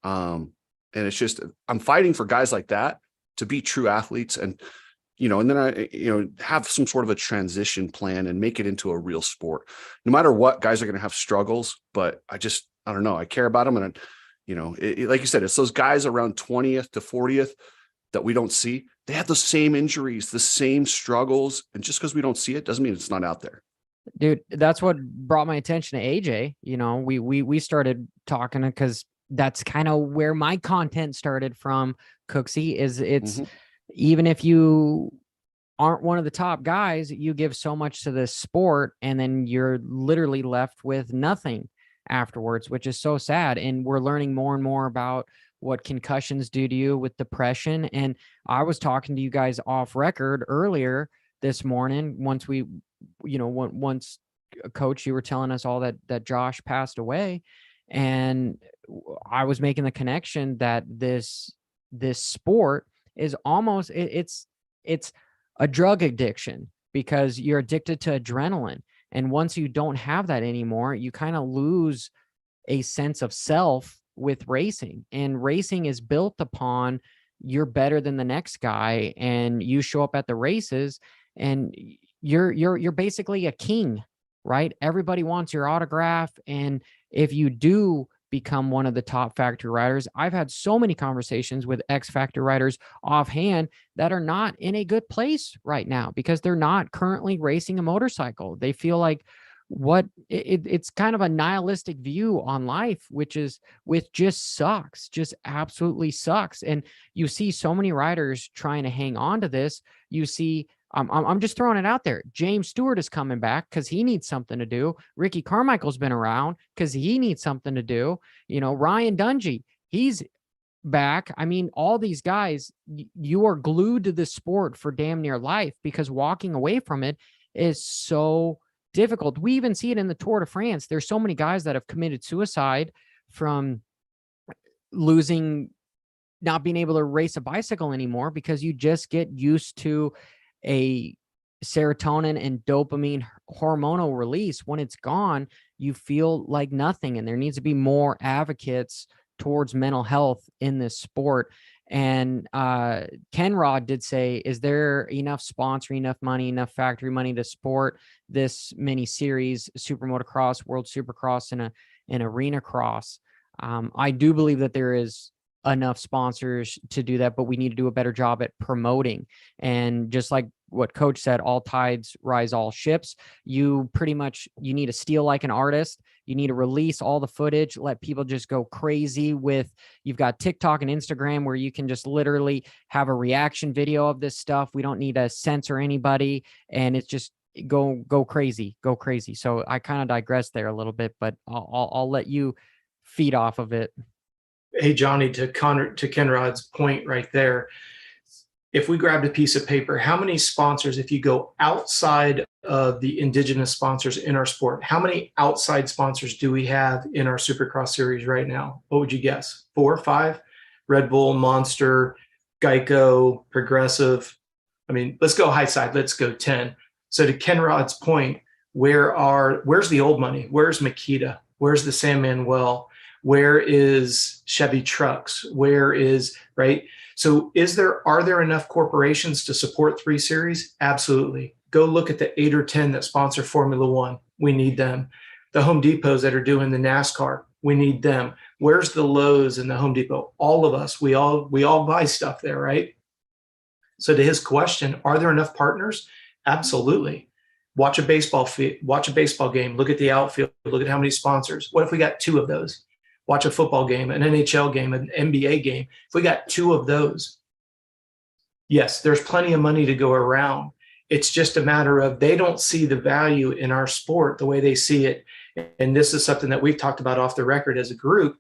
And it's just, I'm fighting for guys like that to be true athletes, and and then I have some sort of a transition plan and make it into a real sport. No matter what, guys are going to have struggles, but I don't know. I care about them, and like you said, it's those guys around 20th to 40th that we don't see. They have the same injuries, the same struggles. And just because we don't see it doesn't mean it's not out there. Dude, that's what brought my attention to AJ. We started talking because that's kind of where my content started from. Cooksey is even if you aren't one of the top guys, you give so much to this sport, and then you're literally left with nothing afterwards, which is so sad. And we're learning more and more about what concussions do to you with depression. And I was talking to you guys off record earlier this morning, once Coach, you were telling us all that Josh passed away, and I was making the connection that this sport is almost it's a drug addiction, because you're addicted to adrenaline. And once you don't have that anymore, you kind of lose a sense of self with racing. And racing is built upon you're better than the next guy, and you show up at the races and you're basically a king, right? Everybody wants your autograph. And if you do become one of the top factory riders, I've had so many conversations with ex-factory riders offhand that are not in a good place right now because they're not currently racing a motorcycle. They feel like it's kind of a nihilistic view on life, which just sucks, just absolutely sucks. And you see so many riders trying to hang on to this. You see, I'm just throwing it out there. James Stewart is coming back because he needs something to do. Ricky Carmichael's been around because he needs something to do. Ryan Dungey, he's back. I mean, all these guys, you are glued to this sport for damn near life, because walking away from it is so difficult. We even see it in the Tour de France. There's so many guys that have committed suicide from not being able to race a bicycle anymore, because you just get used to a serotonin and dopamine hormonal release. When it's gone, you feel like nothing. And there needs to be more advocates towards mental health in this sport. And Ken Rod did say, is there enough sponsoring, enough money, enough factory money to support this mini series, super motocross, world supercross, and an arena cross? I do believe that there is enough sponsors to do that, but we need to do a better job at promoting. And just like what Coach said, all tides rise all ships. You need to steal like an artist. You need to release all the footage, let people just go crazy with, you've got TikTok and Instagram where you can just literally have a reaction video of this stuff. We don't need to censor anybody, and it's just go crazy. So I kind of digressed there a little bit, but I'll let you feed off of it. Hey, Johnny, to Ken Rod's point right there, if we grabbed a piece of paper, how many sponsors, if you go outside of the indigenous sponsors in our sport, how many outside sponsors do we have in our Supercross series right now? What would you guess? 4 or 5? Red Bull, Monster, Geico, Progressive. I mean, let's go high side. Let's go 10. So to Ken Rod's point, where's the old money? Where's Makita? Where's the San Manuel? Where is Chevy Trucks? Where is, right? So are there enough corporations to support 3 series? Absolutely. Go look at the 8 or 10 that sponsor Formula One. We need them. The Home Depots that are doing the NASCAR, we need them. Where's the Lowe's and the Home Depot? All of us, we all buy stuff there, right? So to his question, are there enough partners? Absolutely. Watch a baseball game. Look at the outfield. Look at how many sponsors. What if we got 2 of those? Watch a football game, an NHL game, an NBA game. If we got 2 of those, yes, there's plenty of money to go around. It's just a matter of they don't see the value in our sport the way they see it. And this is something that we've talked about off the record as a group.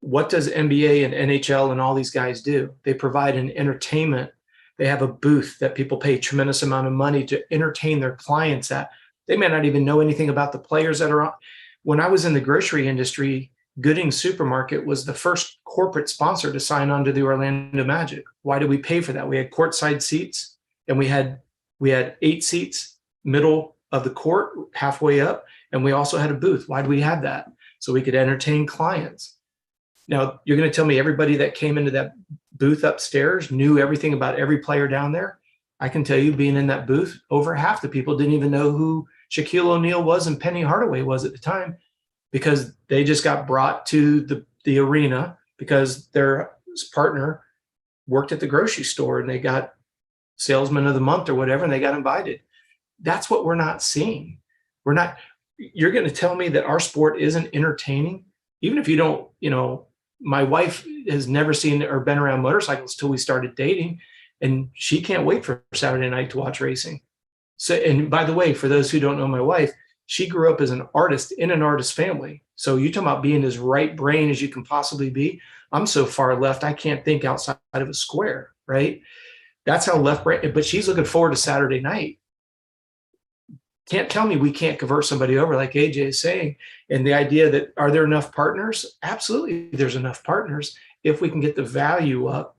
What does NBA and NHL and all these guys do? They provide an entertainment. They have a booth that people pay a tremendous amount of money to entertain their clients at. They may not even know anything about the players that are on. When I was in the grocery industry, Gooding Supermarket was the first corporate sponsor to sign on to the Orlando Magic. Why did we pay for that? We had courtside seats, and we had 8 seats, middle of the court, halfway up, and we also had a booth. Why do we have that? So we could entertain clients. Now, you're going to tell me everybody that came into that booth upstairs knew everything about every player down there? I can tell you, being in that booth, over half the people didn't even know who Shaquille O'Neal was and Penny Hardaway was at the time, because they just got brought to the arena because their partner worked at the grocery store and they got salesman of the month or whatever, and they got invited. That's what we're not seeing. You're going to tell me that our sport isn't entertaining? Even if you don't, my wife has never seen or been around motorcycles till we started dating, and she can't wait for Saturday night to watch racing. So, and by the way, for those who don't know my wife, She grew up as an artist in an artist family. So you talking about being as right brain as you can possibly be. I'm so far left, I can't think outside of a square, right? That's how left brain, but she's looking forward to Saturday night. Can't tell me we can't convert somebody over, like AJ is saying. And the idea that, are there enough partners? Absolutely, there's enough partners if we can get the value up,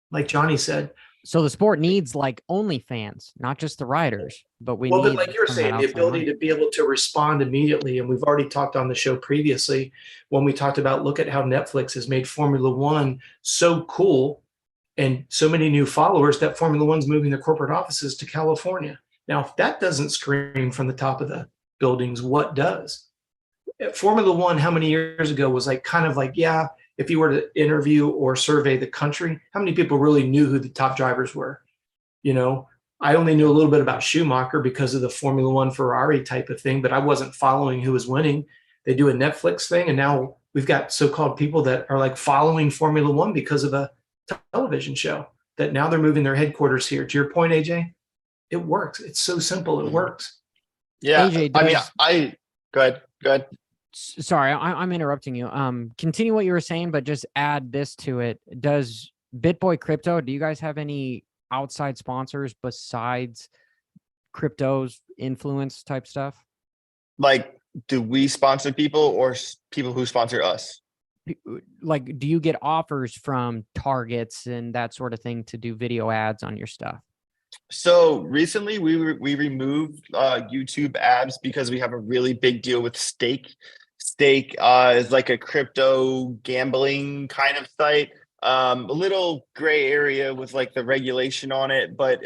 like Johnny said. So the sport needs like OnlyFans, not just the riders, but we Well, need, but like you're some of that saying, the outside ability money. to be able to respond immediately. And we've already talked on the show previously when we talked about, look at how Netflix has made Formula One so cool and so many new followers that Formula One's moving their corporate offices to California. Now, if that doesn't scream from the top of the buildings, what does? Formula One, how many years ago, was like kind of like, yeah, if you were to interview or survey the country, how many people really knew who the top drivers were? You know, I only knew a little bit about Schumacher because of the Formula One Ferrari type of thing, but I wasn't following who was winning. They do a Netflix thing, and now we've got so-called people that are like following Formula One because of a television show, that now they're moving their headquarters here. To your point, AJ, it works. It's so simple. It works. Yeah. AJ, I mean, does- go ahead. Sorry, I'm interrupting you. Continue what you were saying, but just add this to it. Does BitBoy Crypto, do you guys have any outside sponsors besides crypto's influence type stuff? Like, do we sponsor people or people who sponsor us? Like, do you get offers from targets and that sort of thing to do video ads on your stuff? So recently we removed YouTube ads because we have a really big deal with Stake. Stake is like a crypto gambling kind of site. A little gray area with like the regulation on it, but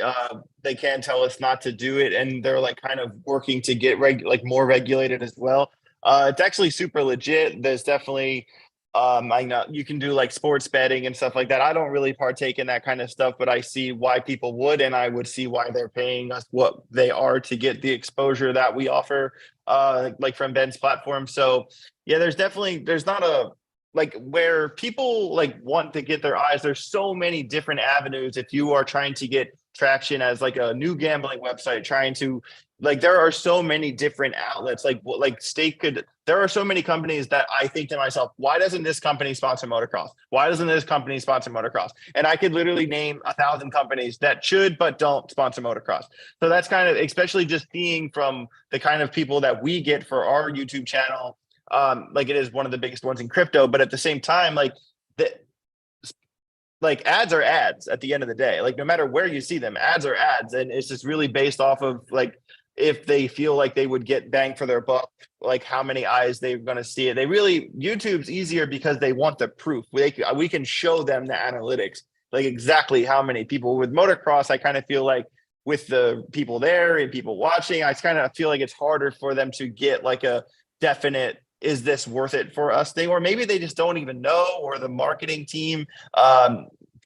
they can tell us not to do it, and they're like kind of working to get like more regulated as well. It's actually super legit. There's definitely I know you can do like sports betting and stuff like that. I don't really partake in that kind of stuff, but I see why people would, and I would see why they're paying us what they are to get the exposure that we offer, like from Ben's platform. So yeah, there's not a, like, where people like want to get their eyes. There's so many different avenues. If you are trying to get traction as like a new gambling website, trying to, like, there are so many different outlets, like Stake could, there are so many companies that I think to myself, why doesn't this company sponsor motocross? Why doesn't this company sponsor motocross? And I could literally name 1,000 companies that should, but don't sponsor motocross. So that's kind of, especially just seeing from the kind of people that we get for our YouTube channel, like it is one of the biggest ones in crypto, but at the same time, like ads are ads at the end of the day. Like no matter where you see them, ads are ads. And it's just really based off of like, if they feel like they would get bang for their buck, like how many eyes they're going to see it. YouTube's easier because they want the proof. We can show them the analytics, like exactly how many people. With motocross, I kind of feel like with the people there and people watching, I kind of feel like it's harder for them to get like a definite, is this worth it for us thing? Or maybe they just don't even know, or the marketing team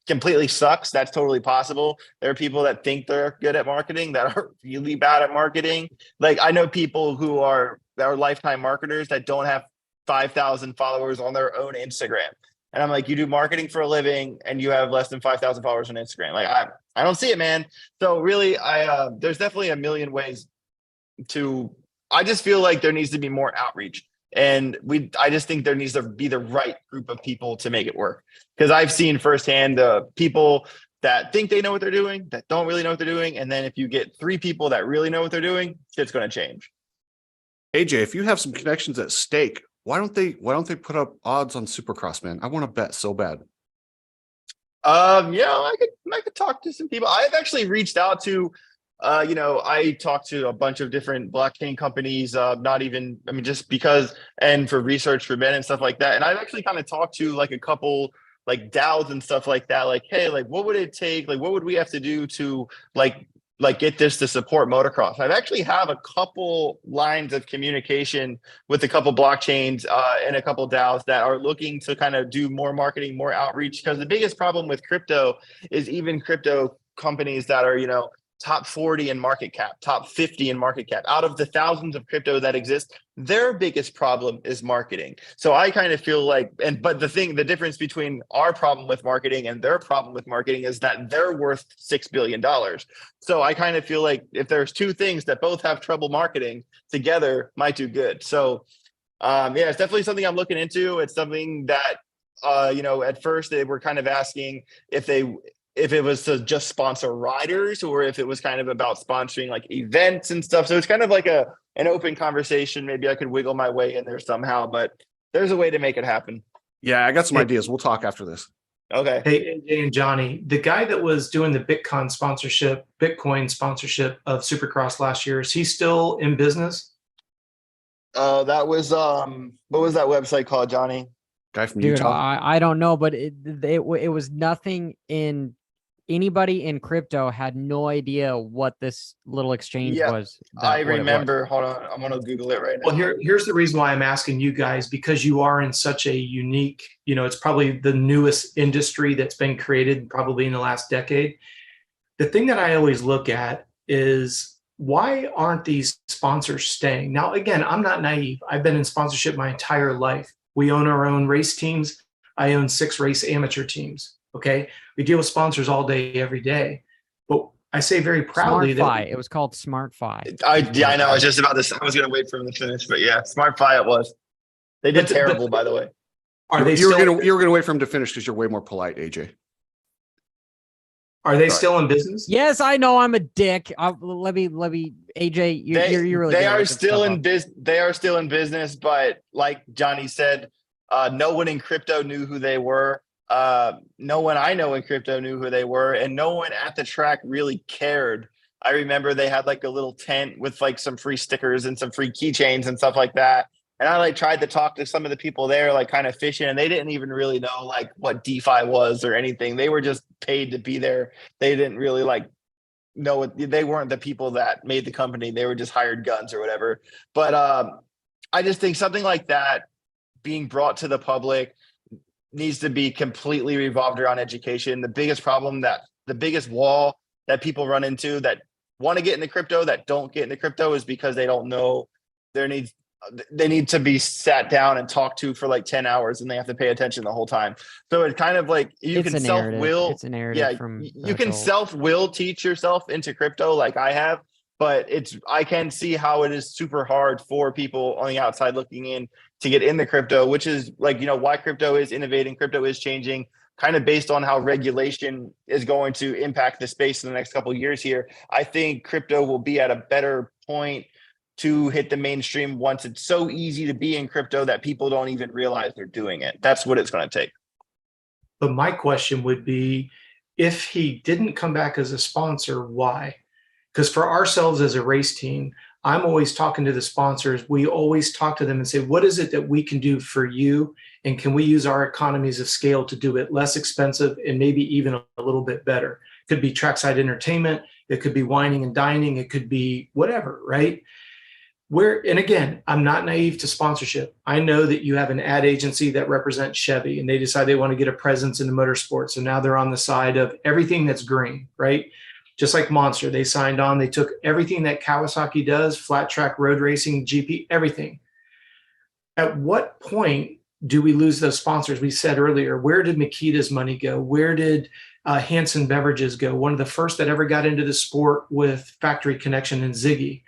completely sucks. That's totally possible. There are people that think they're good at marketing that are really bad at marketing. Like I know people that are lifetime marketers that don't have 5,000 followers on their own Instagram. And I'm like, you do marketing for a living and you have less than 5,000 followers on Instagram. Like I don't see it, man. So really, there's definitely a million ways I just feel like there needs to be more outreach. And I just think there needs to be the right group of people to make it work. Because I've seen firsthand the people that think they know what they're doing, that don't really know what they're doing. And then if you get 3 people that really know what they're doing, shit's going to change. AJ, if you have some connections at Stake, why don't they put up odds on Supercross, man? I want to bet so bad. Yeah, I could talk to some people. I've actually reached out to, I talked to a bunch of different blockchain companies, just because, and for research for Ben and stuff like that. And I've actually kind of talked to like a couple like DAOs and stuff like that. Like, hey, like what would it take? Like, what would we have to do to like get this to support motocross? I've actually have a couple lines of communication with a couple blockchains and a couple DAOs that are looking to kind of do more marketing, more outreach. Because the biggest problem with crypto is even crypto companies that are, top 40 in market cap, top 50 in market cap. Out of the thousands of crypto that exist, their biggest problem is marketing. So I kind of feel like, but the difference between our problem with marketing and their problem with marketing is that they're worth $6 billion. So I kind of feel like if there's two things that both have trouble marketing, together might do good. So yeah, it's definitely something I'm looking into. It's something that, at first they were kind of asking if it was to just sponsor riders or if it was kind of about sponsoring like events and stuff. So it's kind of like an open conversation. Maybe I could wiggle my way in there somehow, but there's a way to make it happen. Yeah, I got some ideas. We'll talk after this. Okay. Hey, AJ and Johnny, the guy that was doing the Bitcoin sponsorship of Supercross last year, is he still in business? That was what was that website called, Johnny? Guy from Dude, Utah. I don't know, but it was nothing in anybody in crypto had no idea what this little exchange was. I remember. Hold on, I'm gonna Google it right now. Well, here's the reason why I'm asking you guys, because you are in such a unique, it's probably the newest industry that's been created probably in the last decade. The thing that I always look at is, why aren't these sponsors staying? Now, again, I'm not naive. I've been in sponsorship my entire life. We own our own race teams. I own 6 race amateur teams. Okay. We deal with sponsors all day, every day. But I say very proudly that it was called SmartFi. I know. I was just about to. I was going to wait for him to finish, but yeah, SmartFi it was. They did terrible, by the way. You were going to wait for him to finish because you're way more polite, AJ. Are they still in business? Yes, I know I'm a dick. Let me, AJ. You're really. They are still in business. They are still in business, but like Johnny said, no one in crypto knew who they were. No one I know in crypto knew who they were, and no one at the track really cared. I remember they had like a little tent with like some free stickers and some free keychains and stuff like that. And I like tried to talk to some of the people there, like kind of fishing, and they didn't even really know like what DeFi was or anything. They were just paid to be there. They didn't really like know they weren't the people that made the company. They were just hired guns or whatever. But I just think something like that being brought to the public needs to be completely revolved around education. The biggest wall that people run into that want to get into crypto that don't get into crypto is because they don't know they need to be sat down and talked to for like 10 hours and they have to pay attention the whole time. So it's kind of like you can self-will. It's a narrative from you can self-will teach yourself into crypto like I have, but I can see how it is super hard for people on the outside looking in to get into crypto, which is like, why crypto is innovating, crypto is changing, kind of based on how regulation is going to impact the space in the next couple of years here. I think crypto will be at a better point to hit the mainstream once it's so easy to be in crypto that people don't even realize they're doing it. That's what it's going to take. But my question would be, if he didn't come back as a sponsor, why? Because for ourselves as a race team, I'm always talking to the sponsors. We always talk to them and say, what is it that we can do for you? And can we use our economies of scale to do it less expensive and maybe even a little bit better? It could be trackside entertainment. It could be wining and dining. It could be whatever, right? And again, I'm not naive to sponsorship. I know that you have an ad agency that represents Chevy and they decide they want to get a presence in the motorsport. So now they're on the side of everything that's green, right? Just like Monster, they signed on, they took everything that Kawasaki does, flat track, road racing, GP, everything. At what point do we lose those sponsors? We said earlier, where did Makita's money go? Where did Hanson Beverages go? One of the first that ever got into the sport with Factory Connection and Ziggy.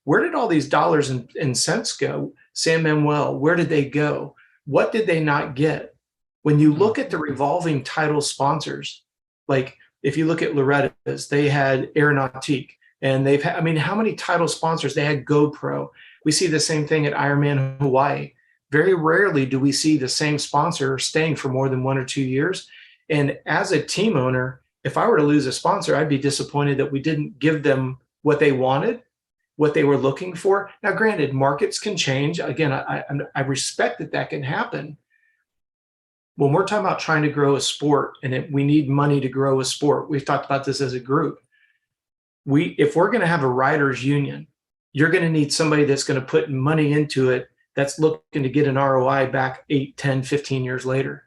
Where did all these dollars and cents go? San Manuel, where did they go? What did they not get? When you look at the revolving title sponsors, like if you look at Loretta's, they had Aeronautique, and they've had, how many title sponsors? They had GoPro. We see the same thing at Ironman Hawaii. Very rarely do we see the same sponsor staying for more than 1 or 2 years. And as a team owner, if I were to lose a sponsor, I'd be disappointed that we didn't give them what they wanted, what they were looking for. Now, granted, markets can change. Again, I respect that can happen. When we're talking about trying to grow a sport and we need money to grow a sport, we've talked about this as a group. If we're going to have a riders union, you're going to need somebody that's going to put money into it that's looking to get an ROI back 8, 10, 15 years later.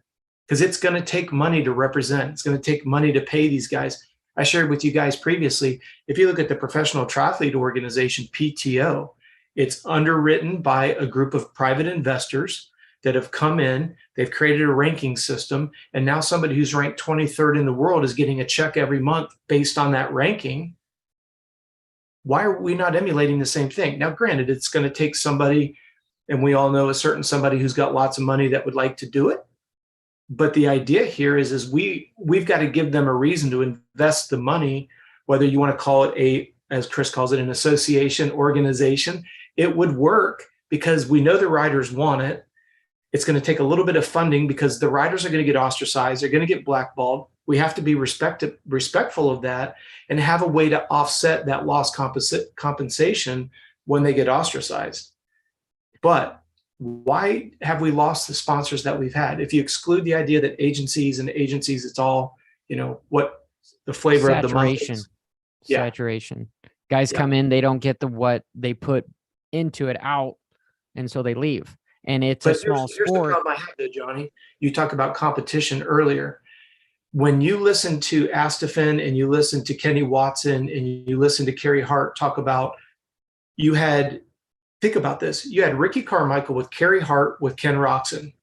Because it's going to take money to represent. It's going to take money to pay these guys. I shared with you guys previously, if you look at the Professional Triathlete Organization, PTO, it's underwritten by a group of private investors that have come in, they've created a ranking system, and now somebody who's ranked 23rd in the world is getting a check every month based on that ranking. Why are we not emulating the same thing? Now, granted, it's going to take somebody, and we all know a certain somebody who's got lots of money that would like to do it. But the idea here is we've got to give them a reason to invest the money, whether you want to call it as Chris calls it, an association, organization. It would work because we know the riders want it. It's going to take a little bit of funding because the riders are going to get ostracized. They're going to get blackballed. We have to be respectful of that and have a way to offset that lost compensation when they get ostracized. But why have we lost the sponsors that we've had? If you exclude the idea that agencies, it's all, what the flavor of the month is. Saturation. Guys come in, they don't get what they put into it out, and so they leave. And it's a small sport. Here's the problem I have though, Johnny. You talk about competition earlier. When you listen to Astafin and you listen to Kenny Watson and you listen to Carey Hart talk about, think about this. You had Ricky Carmichael with Carey Hart with Ken Roczen,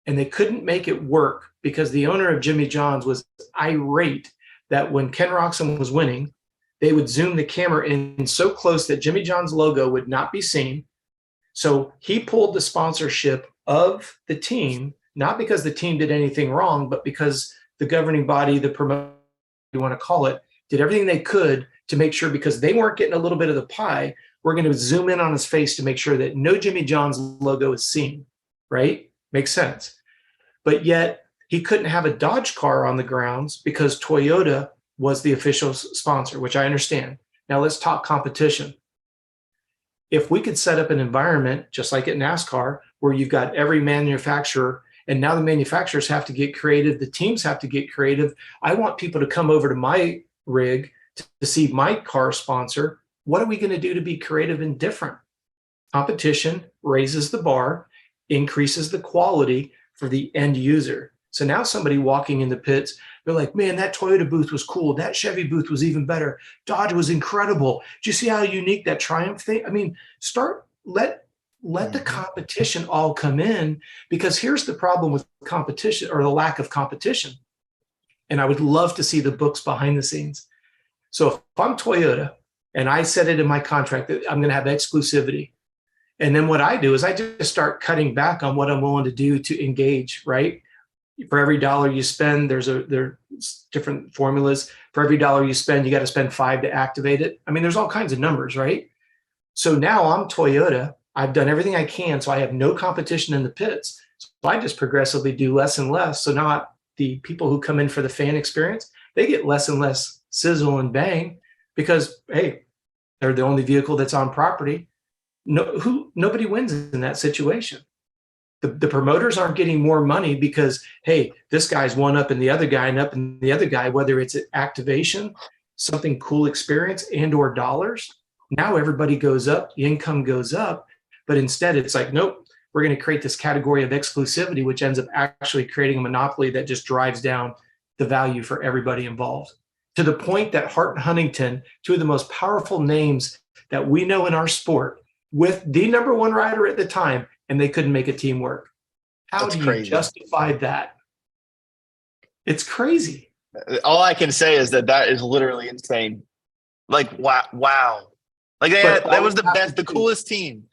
and they couldn't make it work because the owner of Jimmy John's was irate that when Ken Roczen was winning, they would zoom the camera in so close that Jimmy John's logo would not be seen. So he pulled the sponsorship of the team, not because the team did anything wrong, but because the governing body, the promoter, you want to call it, did everything they could to make sure, because they weren't getting a little bit of the pie, we're going to zoom in on his face to make sure that no Jimmy John's logo is seen, right? Makes sense. But yet he couldn't have a Dodge car on the grounds because Toyota was the official sponsor, which I understand. Now let's talk competition. If we could set up an environment, just like at NASCAR, where you've got every manufacturer, and now the manufacturers have to get creative, the teams have to get creative. I want people to come over to my rig to see my car sponsor. What are we going to do to be creative and different? Competition raises the bar, increases the quality for the end user. So now somebody walking in the pits, they're like, man, that Toyota booth was cool. That Chevy booth was even better. Dodge was incredible. Did you see how unique that Triumph thing? I mean, let the competition all come in, because here's the problem with competition, or the lack of competition. And I would love to see the books behind the scenes. So if I'm Toyota and I said it in my contract that I'm going to have exclusivity, and then what I do is I just start cutting back on what I'm willing to do to engage, right? For every dollar you spend, there are different formulas. For every dollar you spend, you got to spend $5 to activate it. I mean, there's all kinds of numbers, right? So now I'm Toyota. I've done everything I can, so I have no competition in the pits. So I just progressively do less and less. So now the people who come in for the fan experience, they get less and less sizzle and bang because, hey, they're the only vehicle that's on property. Nobody wins in that situation. The promoters aren't getting more money because, hey, this guy's one up in the other guy and up in the other guy, whether it's activation, something cool experience, and or dollars. Now everybody goes up, the income goes up, but instead it's like, nope, we're going to create this category of exclusivity, which ends up actually creating a monopoly that just drives down the value for everybody involved. To the point that Hart and Huntington, two of the most powerful names that we know in our sport, with the number one rider at the time, and they couldn't make a team work. How do you justify that? It's crazy. All I can say is that is literally insane. Like, wow. Like that was the best, the coolest team.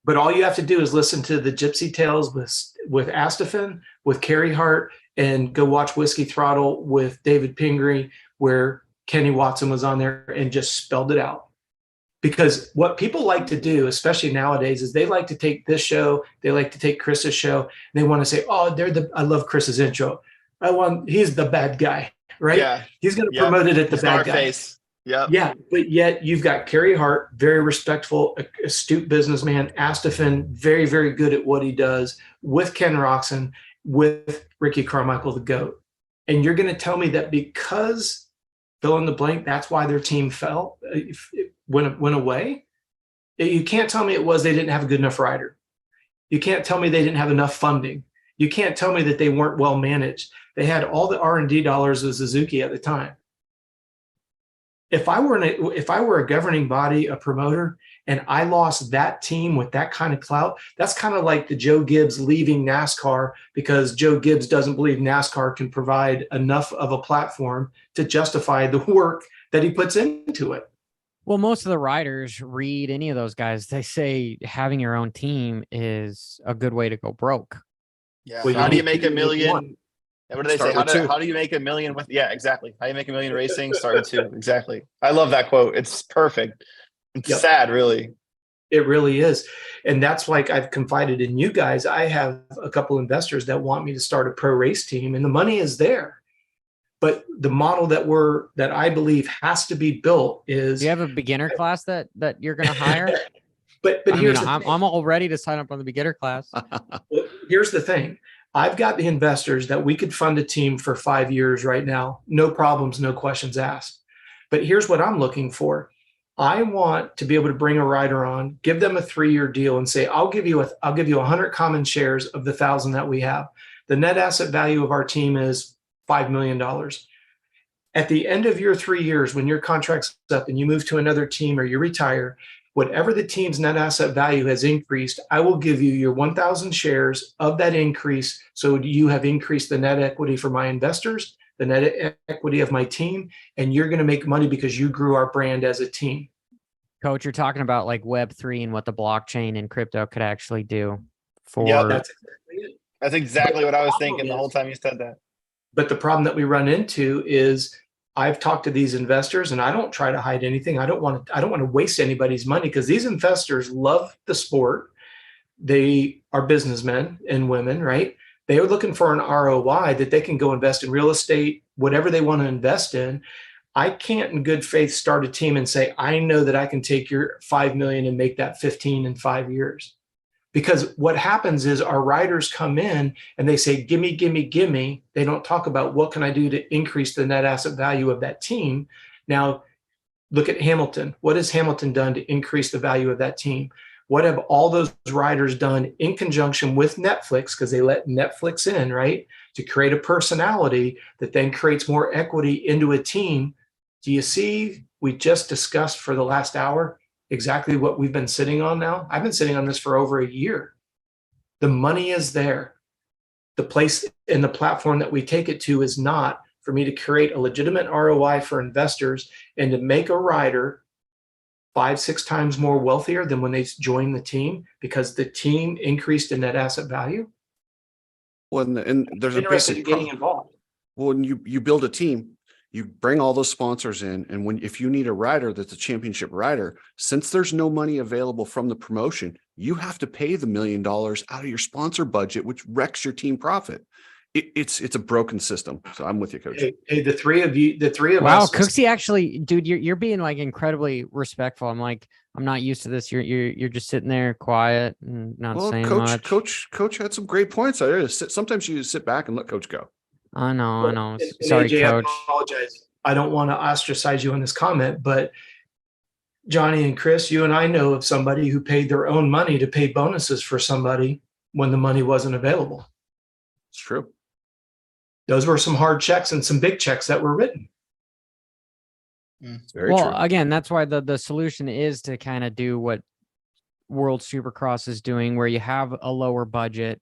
But all you have to do is listen to the Gypsy Tales with Astafin, with Carey Hart, and go watch Whiskey Throttle with David Pingree, where Kenny Watson was on there and just spelled it out. Because what people like to do, especially nowadays, is they like to take this show, they like to take Chris's show, and they want to say, oh, I love Chris's intro. He's the bad guy, right? Yeah. He's going to promote it at the bad guy. Face. Yep. Yeah, but yet you've got Carey Hart, very respectful, astute businessman, Astafin, very, very good at what he does, with Ken Roczen, with Ricky Carmichael, the GOAT. And you're going to tell me that because fill in the blank, that's why their team went away? You can't tell me they didn't have a good enough rider. You can't tell me they didn't have enough funding. You can't tell me that they weren't well managed. They had all the R&D dollars of Suzuki at the time. if I were a governing body, a promoter, and I lost that team with that kind of clout, that's kind of like the Joe Gibbs leaving NASCAR because Joe Gibbs doesn't believe NASCAR can provide enough of a platform to justify the work that he puts into it. Well, most of the riders read any of those guys. They say having your own team is a good way to go broke. Yeah. Well, How do you need make to a make million? one. What do they Start say? with two. How do you make a million with? Yeah, exactly. How do you make a million racing? Start with two. Exactly. I love that quote. It's perfect. It's Yep. sad, really. It really is. And that's like I've confided in you guys. I have a couple investors that want me to start a pro race team, and the money is there. But the model that I believe has to be built is Do you have a beginner class that you're going to hire? but I mean, here's the I'm thing. all ready to sign up on the beginner class. Well, here's the thing. I've got the investors that we could fund a team for 5 years right now. No problems, no questions asked. But here's what I'm looking for. I want to be able to bring a rider on, give them a 3-year deal and say, I'll give you 100 common shares of the 1,000 that we have. The net asset value of our team is $5 million. At the end of your 3 years, when your contract's up and you move to another team or you retire, whatever the team's net asset value has increased, I will give you your 1,000 shares of that increase. So you have increased the net equity for my investors, the net equity of my team, and you're going to make money because you grew our brand as a team. Coach, you're talking about like Web3 and what the blockchain and crypto could actually do for. Yeah, That's exactly it. That's exactly what I was thinking the whole time you said that. But the problem that we run into is I've talked to these investors and I don't try to hide anything. I don't want to waste anybody's money because these investors love the sport. They are businessmen and women, right? They are looking for an ROI that they can go invest in real estate, whatever they want to invest in. I can't in good faith start a team and say, I know that I can take your 5 million and make that 15 in 5 years. Because what happens is our riders come in and they say, gimme, gimme, gimme. They don't talk about what can I do to increase the net asset value of that team. Now, look at Hamilton. What has Hamilton done to increase the value of that team? What have all those riders done in conjunction with Netflix, because they let Netflix in, right, to create a personality that then creates more equity into a team? Do you see, we just discussed for the last hour exactly what we've been sitting on now? I've been sitting on this for over a year. The money is there. The place and the platform that we take it to is not for me to create a legitimate ROI for investors and to make a rider 5-6 times more wealthier than when they join the team because the team increased in net asset value. Well, and there's a Interested in basic getting involved. Well, when you build a team, you bring all those sponsors in, and if you need a rider that's a championship rider, since there's no money available from the promotion, you have to pay the $1 million out of your sponsor budget, which wrecks your team profit. It's a broken system. So I'm with you, Coach. Hey, the three of Wow, us. Cooksey, actually, dude, you're being like incredibly respectful. I'm like, I'm not used to this. You're just sitting there quiet and not saying much. Coach had some great points. Sometimes you sit back and let Coach go. I know. And Sorry, AJ, Coach. I apologize. I don't want to ostracize you in this comment, but Johnny and Chris, you and I know of somebody who paid their own money to pay bonuses for somebody when the money wasn't available. It's true. Those were some hard checks and some big checks that were written. It's very Well, true. again, that's why the solution is to kind of do what World Supercross is doing, where you have a lower budget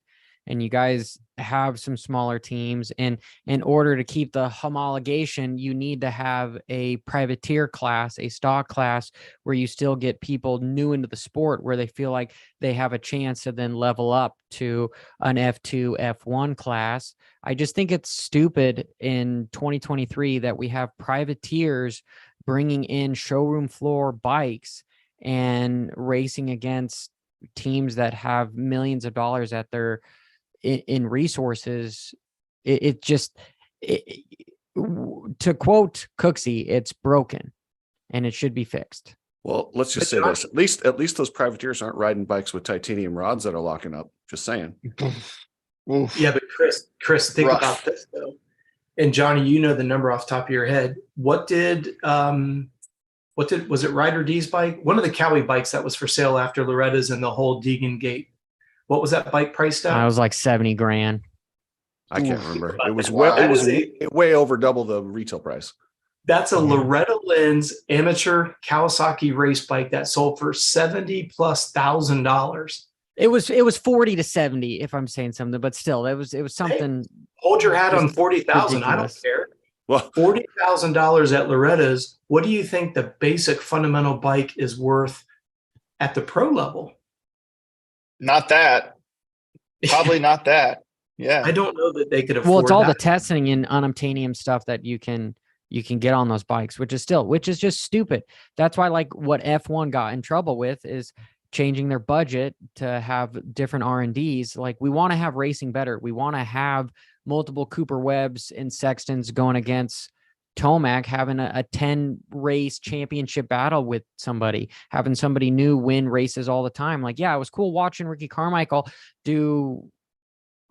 and you guys have some smaller teams. And in order to keep the homologation, you need to have a privateer class, a stock class, where you still get people new into the sport, where they feel like they have a chance to then level up to an F2, F1 class. I just think it's stupid in 2023 that we have privateers bringing in showroom floor bikes and racing against teams that have millions of dollars at their in resources. To quote Cooksey, it's broken and it should be fixed. Well, let's just say this. At least those privateers aren't riding bikes with titanium rods that are locking up. Just saying. Yeah, but Chris, think Rough. about this though. And Johnny, you know the number off the top of your head. Was it Ryder D's bike? One of the Cowie bikes that was for sale after Loretta's and the whole Deegan gate. What was that bike priced at? I was like 70 grand. I can't remember. It was Wow. way over double the retail price. That's a Yeah. Loretta Lynn's amateur Kawasaki race bike that sold for $70,000+. It was 40 to 70, if I'm saying something, but still, it was something. Hold your hat on Just 40,000. I don't ridiculous. care. Well, $40,000 at Loretta's. What do you think the basic fundamental bike is worth at the pro level? Not that. Probably not that. Yeah. I don't know that they could afford. Well, it's all the that. testing and unobtainium stuff that you can get on those bikes, which is just stupid. That's why, like, what F1 got in trouble with is changing their budget to have different R&Ds. Like, we want to have racing better. We want to have multiple Cooper Webbs and Sextons going against Tomac, having a 10 race championship battle with somebody, having somebody new win races all the time. Like, yeah, it was cool watching Ricky Carmichael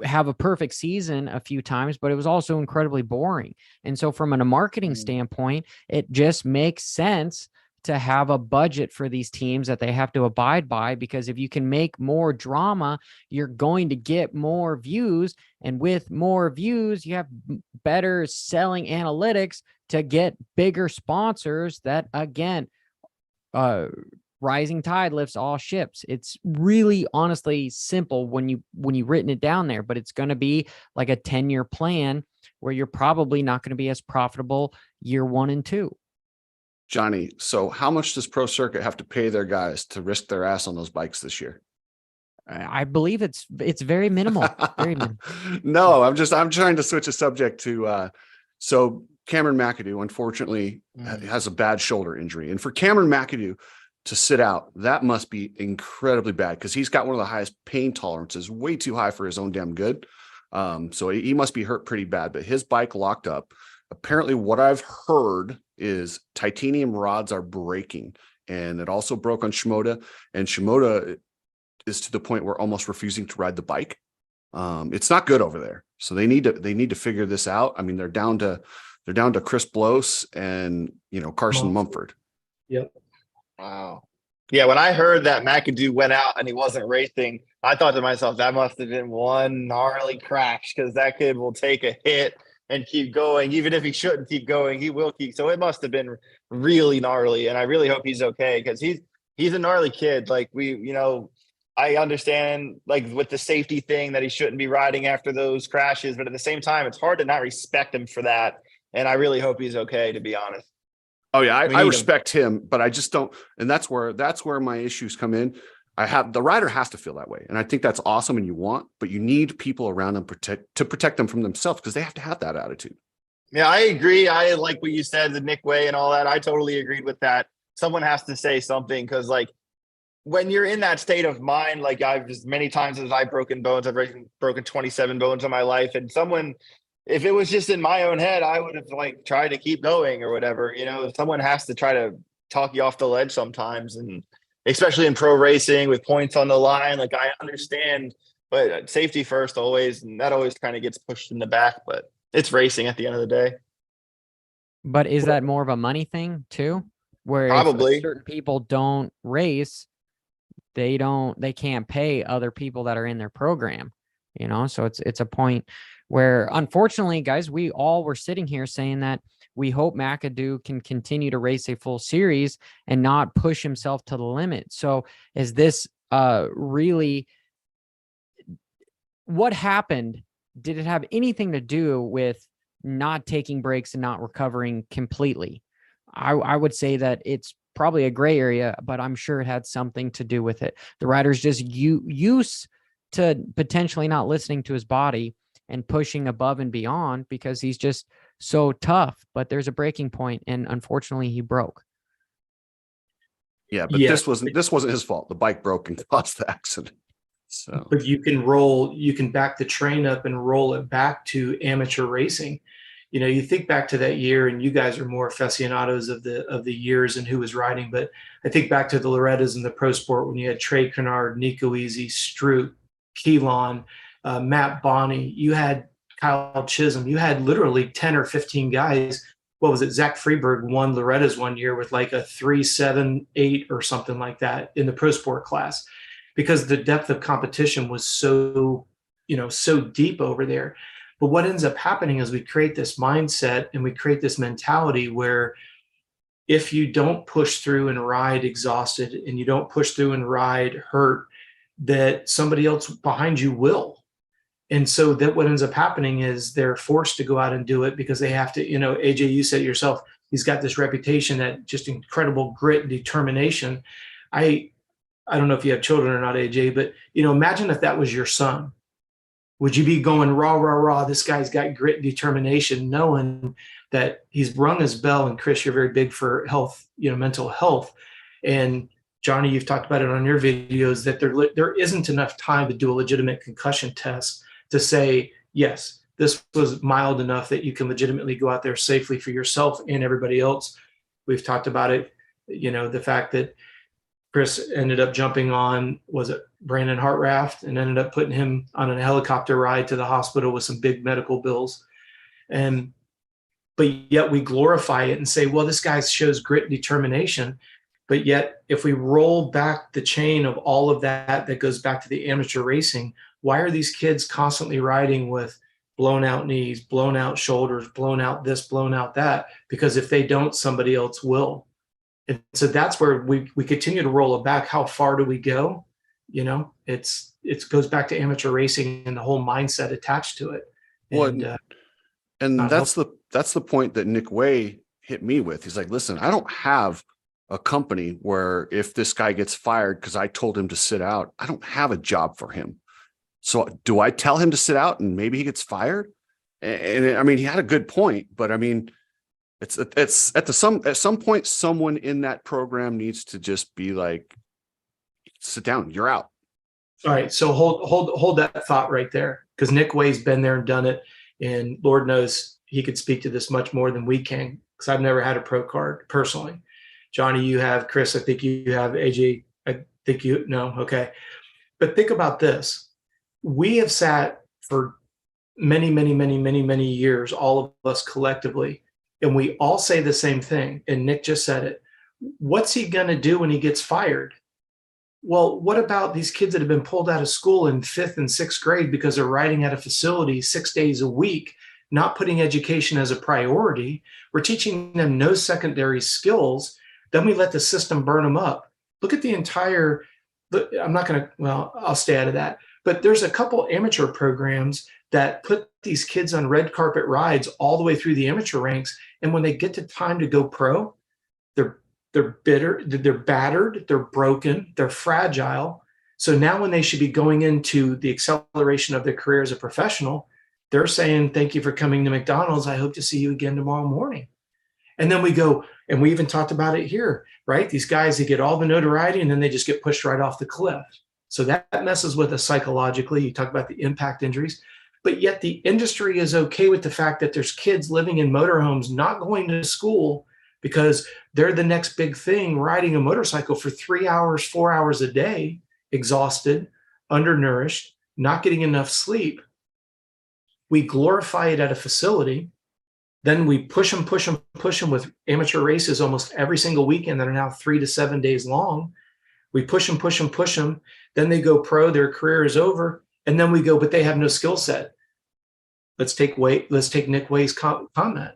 have a perfect season a few times, but it was also incredibly boring. And so from a marketing standpoint, it just makes sense to have a budget for these teams that they have to abide by, because if you can make more drama, you're going to get more views. And with more views, you have better selling analytics to get bigger sponsors that, again, rising tide lifts all ships. It's really honestly simple when you written it down there, but it's going to be like a 10-year plan where you're probably not going to be as profitable year 1 and 2. Johnny, so how much does Pro Circuit have to pay their guys to risk their ass on those bikes this year? I believe it's very minimal. Very minimal. No, I'm trying to switch a subject to, so Cameron McAdoo, unfortunately, has a bad shoulder injury. And for Cameron McAdoo to sit out, that must be incredibly bad, because he's got one of the highest pain tolerances, way too high for his own damn good. So he must be hurt pretty bad, but his bike locked up. Apparently what I've heard is titanium rods are breaking, and it also broke on Sh1t, and Sh1t is to the point where almost refusing to ride the bike. It's not good over there. So they need to figure this out. I mean, they're down to Chris Bloss and, Carson Mumford. Yep. Wow. Yeah, when I heard that McAdoo went out and he wasn't racing, I thought to myself, that must have been one gnarly crash, because that kid will take a hit and keep going. Even if he shouldn't keep going, he will keep. So it must have been really gnarly. And I really hope he's okay, because he's a gnarly kid. Like, I understand, like, with the safety thing, that he shouldn't be riding after those crashes, but at the same time, it's hard to not respect him for that. And I really hope he's okay, to be honest. Oh yeah, I respect him, but I just don't. And that's where my issues come in. The rider has to feel that way. And I think that's awesome, and you want, but you need people around them to protect them from themselves, because they have to have that attitude. Yeah, I agree. I like what you said, the Nick Way and all that. I totally agreed with that. Someone has to say something, because, like, when you're in that state of mind, like, I've just many times as I've broken bones, I've broken 27 bones in my life. And if it was just in my own head, I would have, like, tried to keep going or whatever. Someone has to try to talk you off the ledge sometimes. And especially in pro racing with points on the line, like, I understand, but safety first always. And that always kind of gets pushed in the back, but it's racing at the end of the day. But is that more of a money thing too? Where Probably. if certain people don't race, they can't pay other people that are in their program, so it's a point where, unfortunately, guys, we all were sitting here saying that we hope McAdoo can continue to race a full series and not push himself to the limit. So is this really what happened? Did it have anything to do with not taking breaks and not recovering completely? I would say that it's probably a gray area, but I'm sure it had something to do with it. The rider's just used to potentially not listening to his body and pushing above and beyond, because he's just so tough. But there's a breaking point, and unfortunately he broke. Yeah, but this wasn't his fault. The bike broke and caused the accident. So, but you can back the train up and roll it back to amateur racing. You think back to that year, and you guys are more aficionados of the years and who was riding. But I think back to the Lorettas and the Pro Sport, when you had Trey Kennard, Nico Easy, Stroop, Keelan, Matt Bonney, you had Kyle Chisholm, you had literally 10 or 15 guys. What was it? Zach Freeberg won Loretta's one year with like a 3.78 or something like that in the Pro Sport class, because the depth of competition was so deep over there. But what ends up happening is we create this mindset and we create this mentality where if you don't push through and ride exhausted and you don't push through and ride hurt, that somebody else behind you will. And so that what ends up happening is they're forced to go out and do it because they have to, AJ, you said it yourself, he's got this reputation that just incredible grit and determination. I don't know if you have children or not, AJ, but imagine if that was your son. Would you be going rah, rah, rah, this guy's got grit and determination, knowing that he's rung his bell? And Chris, you're very big for health, mental health. And Johnny, you've talked about it on your videos, that there isn't enough time to do a legitimate concussion test to say, yes, this was mild enough that you can legitimately go out there safely for yourself and everybody else. We've talked about it, the fact that Chris ended up jumping on, was it Brandon Hartraft, and ended up putting him on a helicopter ride to the hospital with some big medical bills. But yet we glorify it and say, well, this guy shows grit and determination. But yet if we roll back the chain of all of that goes back to the amateur racing, why are these kids constantly riding with blown out knees, blown out shoulders, blown out this, blown out that? Because if they don't, somebody else will. And so that's where we continue to roll it back. How far do we go? It goes back to amateur racing and the whole mindset attached to it. And that's the point that Nick Way hit me with. He's like, listen, I don't have a company where if this guy gets fired because I told him to sit out, I don't have a job for him. So do I tell him to sit out and maybe he gets fired? And I mean, he had a good point, but I mean, it's at some point, someone in that program needs to just be like, sit down, you're out. All right. So hold that thought right there. Because Nick Way's been there and done it. And Lord knows he could speak to this much more than we can, because I've never had a pro card personally. Johnny, you have. Chris, I think you have. AJ, I think you know. Okay. But think about this. We have sat for many, many, many, many, many years, all of us collectively, and we all say the same thing. And Nick just said it. What's he going to do when he gets fired? Well, what about these kids that have been pulled out of school in 5th and 6th grade because they're riding at a facility 6 days a week, not putting education as a priority? We're teaching them no secondary skills. Then we let the system burn them up. Look at the entire, I'll stay out of that. But there's a couple amateur programs that put these kids on red carpet rides all the way through the amateur ranks. And when they get to time to go pro, they're bitter, they're battered, they're broken, they're fragile. So now when they should be going into the acceleration of their career as a professional, they're saying, thank you for coming to McDonald's. I hope to see you again tomorrow morning. And then we go, and we even talked about it here, right? These guys, they get all the notoriety and then they just get pushed right off the cliff. So that messes with us psychologically. You talk about the impact injuries, but yet the industry is okay with the fact that there's kids living in motorhomes, not going to school because they're the next big thing, riding a motorcycle for 3 hours, 4 hours a day, exhausted, undernourished, not getting enough sleep. We glorify it at a facility. Then we push them with amateur races almost every single weekend that are now 3 to 7 days long. We push them. Then they go pro, their career is over. And then we go, but they have no skill set. Let's take Nick Way's comment.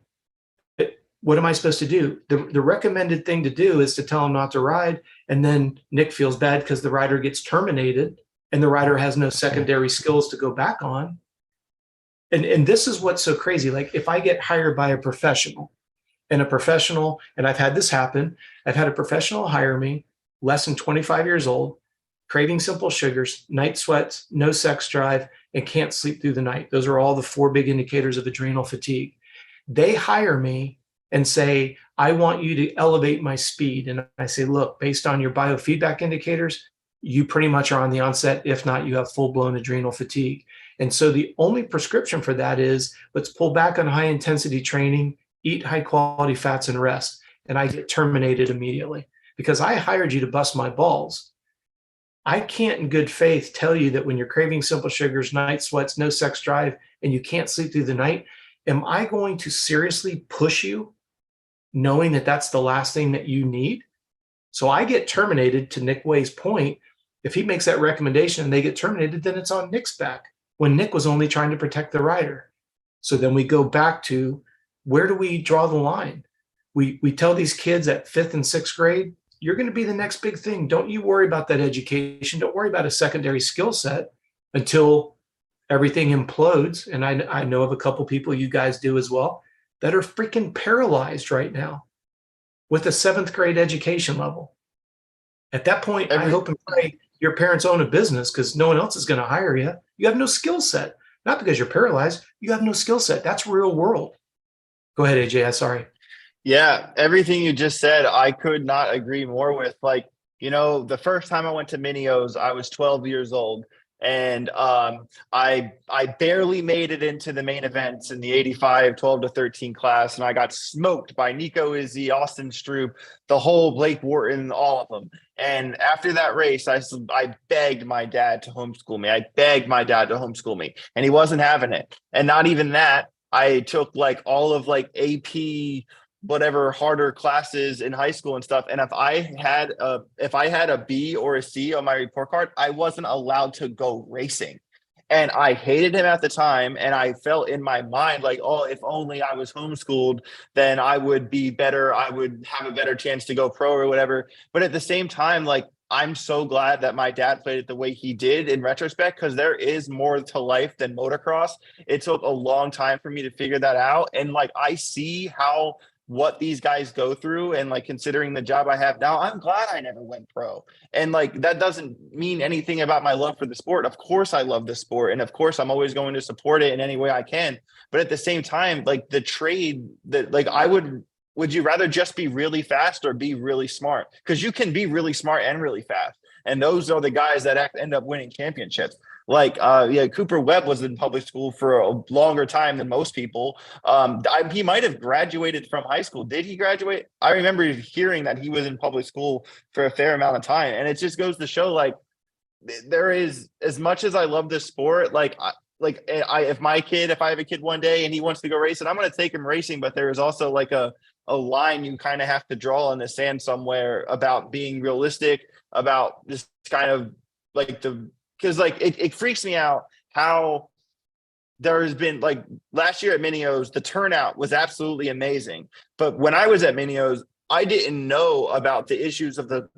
What am I supposed to do? The recommended thing to do is to tell him not to ride. And then Nick feels bad because the rider gets terminated and the rider has no secondary skills to go back on. And this is what's so crazy. Like if I get hired by a professional, and I've had this happen, I've had a professional hire me, less than 25 years old, craving simple sugars, night sweats, no sex drive, and can't sleep through the night. Those are all the 4 big indicators of adrenal fatigue. They hire me and say, I want you to elevate my speed. And I say, look, based on your biofeedback indicators, you pretty much are on the onset. If not, you have full-blown adrenal fatigue. And so the only prescription for that is let's pull back on high intensity training, eat high quality fats and rest. And I get terminated immediately because I hired you to bust my balls. I can't in good faith tell you that when you're craving simple sugars, night sweats, no sex drive, and you can't sleep through the night, am I going to seriously push you knowing that that's the last thing that you need? So I get terminated. To Nick Way's point, if he makes that recommendation and they get terminated, then it's on Nick's back when Nick was only trying to protect the rider. So then we go back to, where do we draw the line? We tell these kids at 5th and 6th grade, you're going to be the next big thing. Don't you worry about that education. Don't worry about a secondary skill set until everything implodes. And I know of a couple people, you guys do as well, that are freaking paralyzed right now with a 7th grade education level. At that point, I hope and pray your parents own a business, because no one else is going to hire you. You have no skill set. Not because you're paralyzed. You have no skill set. That's real world. Go ahead, AJ. Sorry. Yeah, everything you just said, I could not agree more with. Like, the first time I went to Minios, I was 12 years old. And I barely made it into the main events in the 85, 12 to 13 class. And I got smoked by Nico Izzy, Austin Stroop, the whole Blake Wharton, all of them. And after that race, I begged my dad to homeschool me. And he wasn't having it. And not even that. I took like all of like AP, whatever harder classes in high school and stuff. And if I had a B or a C on my report card, I wasn't allowed to go racing. And I hated him at the time. And I felt in my mind like, oh, if only I was homeschooled, then I would be better. I would have a better chance to go pro or whatever. But at the same time, like, I'm so glad that my dad played it the way he did in retrospect, because there is more to life than motocross. It took a long time for me to figure that out. And like, I see what these guys go through, and like, considering the job I have now, I'm glad I never went pro. And like, that doesn't mean anything about my love for the sport. Of course I love the sport, and of course I'm always going to support it in any way I can. But at the same time, like, the trade that, like, would you rather just be really fast or be really smart? Because you can be really smart and really fast. And those are the guys that end up winning championships. Like, Cooper Webb was in public school for a longer time than most people. He might have graduated from high school. Did he graduate? I remember hearing that he was in public school for a fair amount of time. And it just goes to show, like, there is, as much as I love this sport, if I have a kid one day and he wants to go racing, I'm going to take him racing. But there is also like a line you kind of have to draw in the sand somewhere about being realistic, about just kind of like because like it freaks me out how there has been, like, last year at Minios, the turnout was absolutely amazing. But when I was at Minios, I didn't know about the issues of the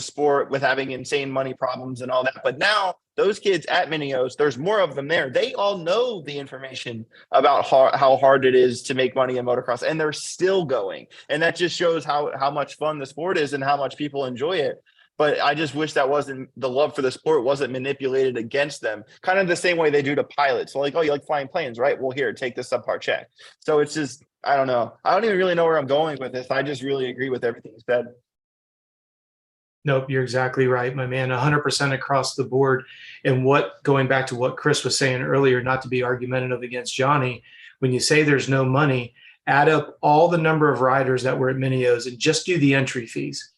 sport with having insane money problems and all that. But now those kids at Minios, there's more of them there. They all know the information about how hard it is to make money in motocross, and they're still going. And that just shows how much fun the sport is and how much people enjoy it. But I just wish the love for the sport wasn't manipulated against them, kind of the same way they do to pilots. So like, oh, you like flying planes, right? Well, here, take this subpart check. So it's just, I don't know. I don't even really know where I'm going with this. I just really agree with everything you said. Nope, you're exactly right, my man. 100% across the board. And going back to what Chris was saying earlier, not to be argumentative against Johnny, when you say there's no money, add up all the number of riders that were at Minios and just do the entry fees.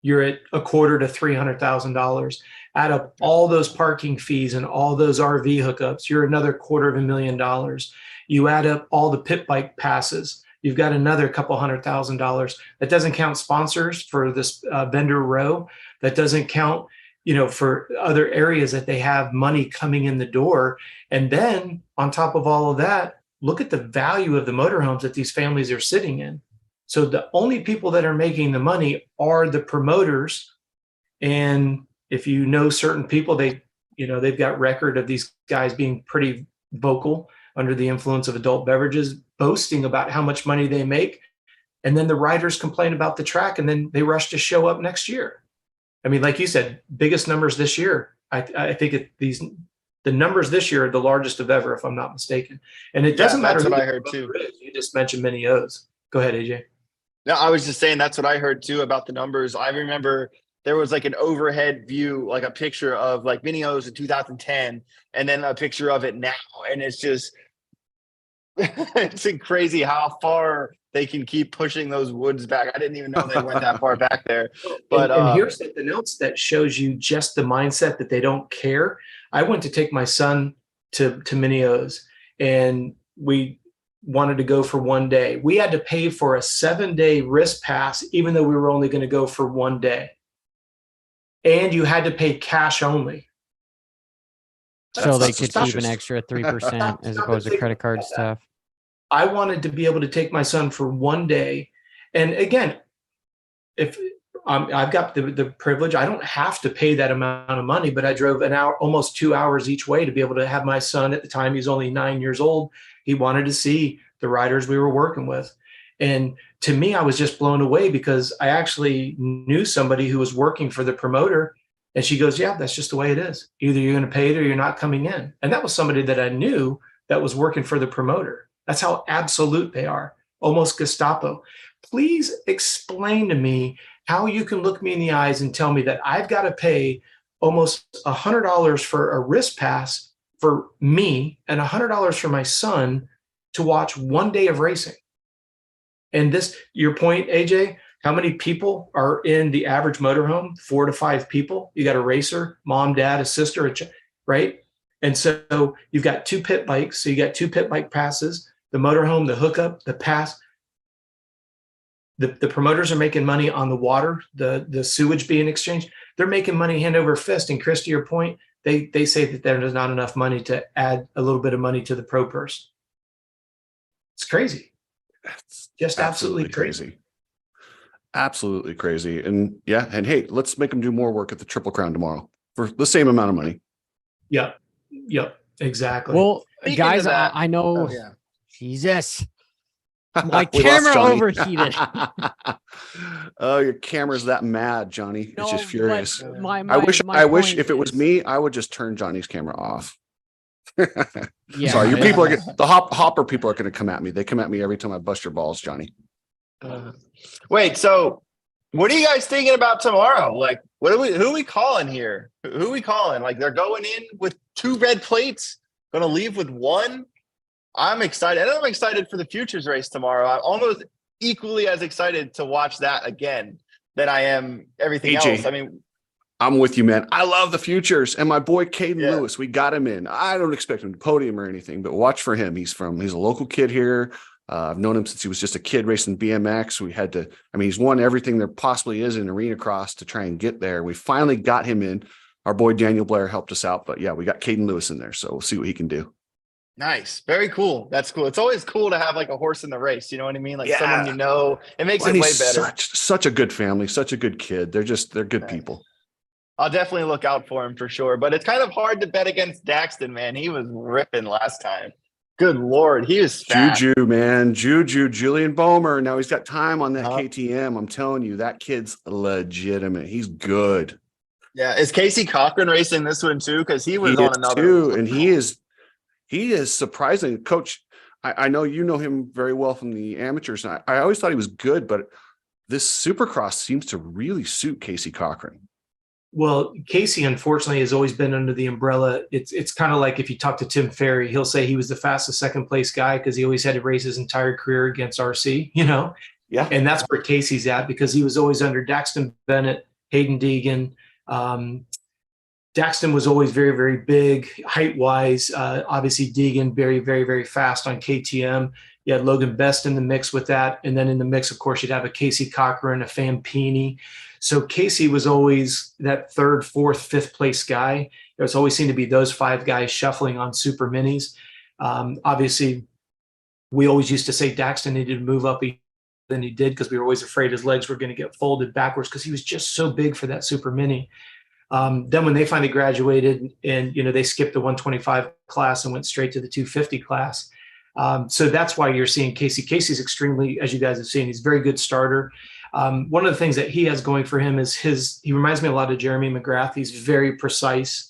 You're at $250,000 to $300,000. Add up all those parking fees and all those RV hookups, you're another $250,000. You add up all the pit bike passes, you've got another couple $100,000. That doesn't count sponsors for this vendor row. That doesn't count, for other areas that they have money coming in the door. And then on top of all of that, look at the value of the motorhomes that these families are sitting in. So the only people that are making the money are the promoters. And if you know certain people, they've got record of these guys being pretty vocal under the influence of adult beverages, boasting about how much money they make. And then the riders complain about the track, and then they rush to show up next year. I mean, like you said, biggest numbers this year. I think the numbers this year are the largest of ever, if I'm not mistaken. And it doesn't matter. That's what I heard too. You just mentioned Minios. Go ahead, AJ. No, I was just saying that's what I heard too about the numbers. I remember there was like an overhead view, like a picture of like Minios in 2010, and then a picture of it now. And it's just, it's crazy how far they can keep pushing those woods back. I didn't even know they went that far back there. But and here's something else that shows you just the mindset that they don't care. I went to take my son to Minios, and we wanted to go for one day. We had to pay for a 7-day wrist pass, even though we were only going to go for one day. And you had to pay cash only. So they not could keep an suspicious. extra 3% as opposed to credit card stuff. I wanted to be able to take my son for one day. And again, if I've got the privilege, I don't have to pay that amount of money, but I drove an hour, almost 2 hours each way to be able to have my son. At the time, he's only 9 years old. He wanted to see the riders we were working with. And to me, I was just blown away because I actually knew somebody who was working for the promoter. And she goes, yeah, that's just the way it is. Either you're going to pay it or you're not coming in. And that was somebody that I knew that was working for the promoter. That's how absolute they are, almost Gestapo. Please explain to me how you can look me in the eyes and tell me that I've got to pay almost $100 for a wrist pass for me and $100 for my son to watch one day of racing. And this, your point, AJ, how many people are in the average motorhome? 4 to 5 people. You got a racer, mom, dad, a sister, right? And so you've got 2 pit bikes. So you got 2 pit bike passes, the motorhome, the hookup, the pass. The promoters are making money on the water, the sewage being exchanged. They're making money hand over fist. And Chris, to your point, they say that there's not enough money to add a little bit of money to the pro purse. It's crazy. That's Just absolutely crazy. Absolutely crazy. And yeah, and hey, let's make them do more work at the Triple Crown tomorrow for the same amount of money. Yep, exactly. Well, Speaking guys, of that- I know. Oh, yeah. Jesus. My We lost camera Johnny. overheated. Oh, your camera's that mad, Johnny. It's just furious. but my I wish point if it was is- me, I would just turn Johnny's camera off. Yeah, Sorry, you yeah. people are the hopper people are going to come at me. They come at me every time I bust your balls, Johnny. Wait, so what are you guys thinking about tomorrow? Like, who are we calling here? Who are we calling? Like, they're going in with 2 red plates, going to leave with 1. I'm excited. And I'm excited for the futures race tomorrow. I'm almost equally as excited to watch that again than I am everything AJ. else. I mean, I'm with you, man. I love the futures. And my boy Caden Yeah. Lewis, we got him in. I don't expect him to podium or anything, but watch for him. He's a local kid here. I've known him since he was just a kid racing BMX. He's won everything there possibly is in arena cross to try and get there. We finally got him in. Our boy Daniel Blair helped us out, but yeah, we got Caden Lewis in there. So we'll see what he can do. nice. Very cool. That's cool. It's always cool to have like a horse in the race. You know what I mean? Like Yeah. someone you know. It makes And it way he's better. such a good family, such a good kid. They're good Nice. people. I'll definitely look out for him for sure. But it's kind of hard to bet against Daxton, man. He was ripping last time. Good Lord. He was fast. Juju, man. Julian Bomer. Now he's got time on that Uh-huh. KTM. I'm telling you, that kid's legitimate. He's good. Yeah. Is Casey Cochran racing this one too? Because he was He on is another. too, and he is surprising. Coach, I know you know him very well from the amateurs. And I always thought he was good, but this Supercross seems to really suit Casey Cochran. Well, Casey, unfortunately, has always been under the umbrella. It's kind of like if you talk to Tim Ferry, he'll say he was the fastest second place guy because he always had to race his entire career against RC, Yeah. And that's where Casey's at because he was always under Daxton Bennett, Hayden Deegan. Daxton was always very, very big height-wise. Obviously, Deegan very, very, very fast on KTM. You had Logan Best in the mix with that. And then in the mix, of course, you'd have a Casey Cochran, a Fampini. So Casey was always that 3rd, 4th, 5th place guy. It was always seemed to be those 5 guys shuffling on super minis. Obviously, we always used to say Daxton needed to move up than he did because we were always afraid his legs were going to get folded backwards because he was just so big for that super mini. Then when they finally graduated and, they skipped the 125 class and went straight to the 250 class. So that's why you're seeing Casey. Casey's extremely, as you guys have seen, he's a very good starter. One of the things that he has going for him is he reminds me a lot of Jeremy McGrath. He's very precise.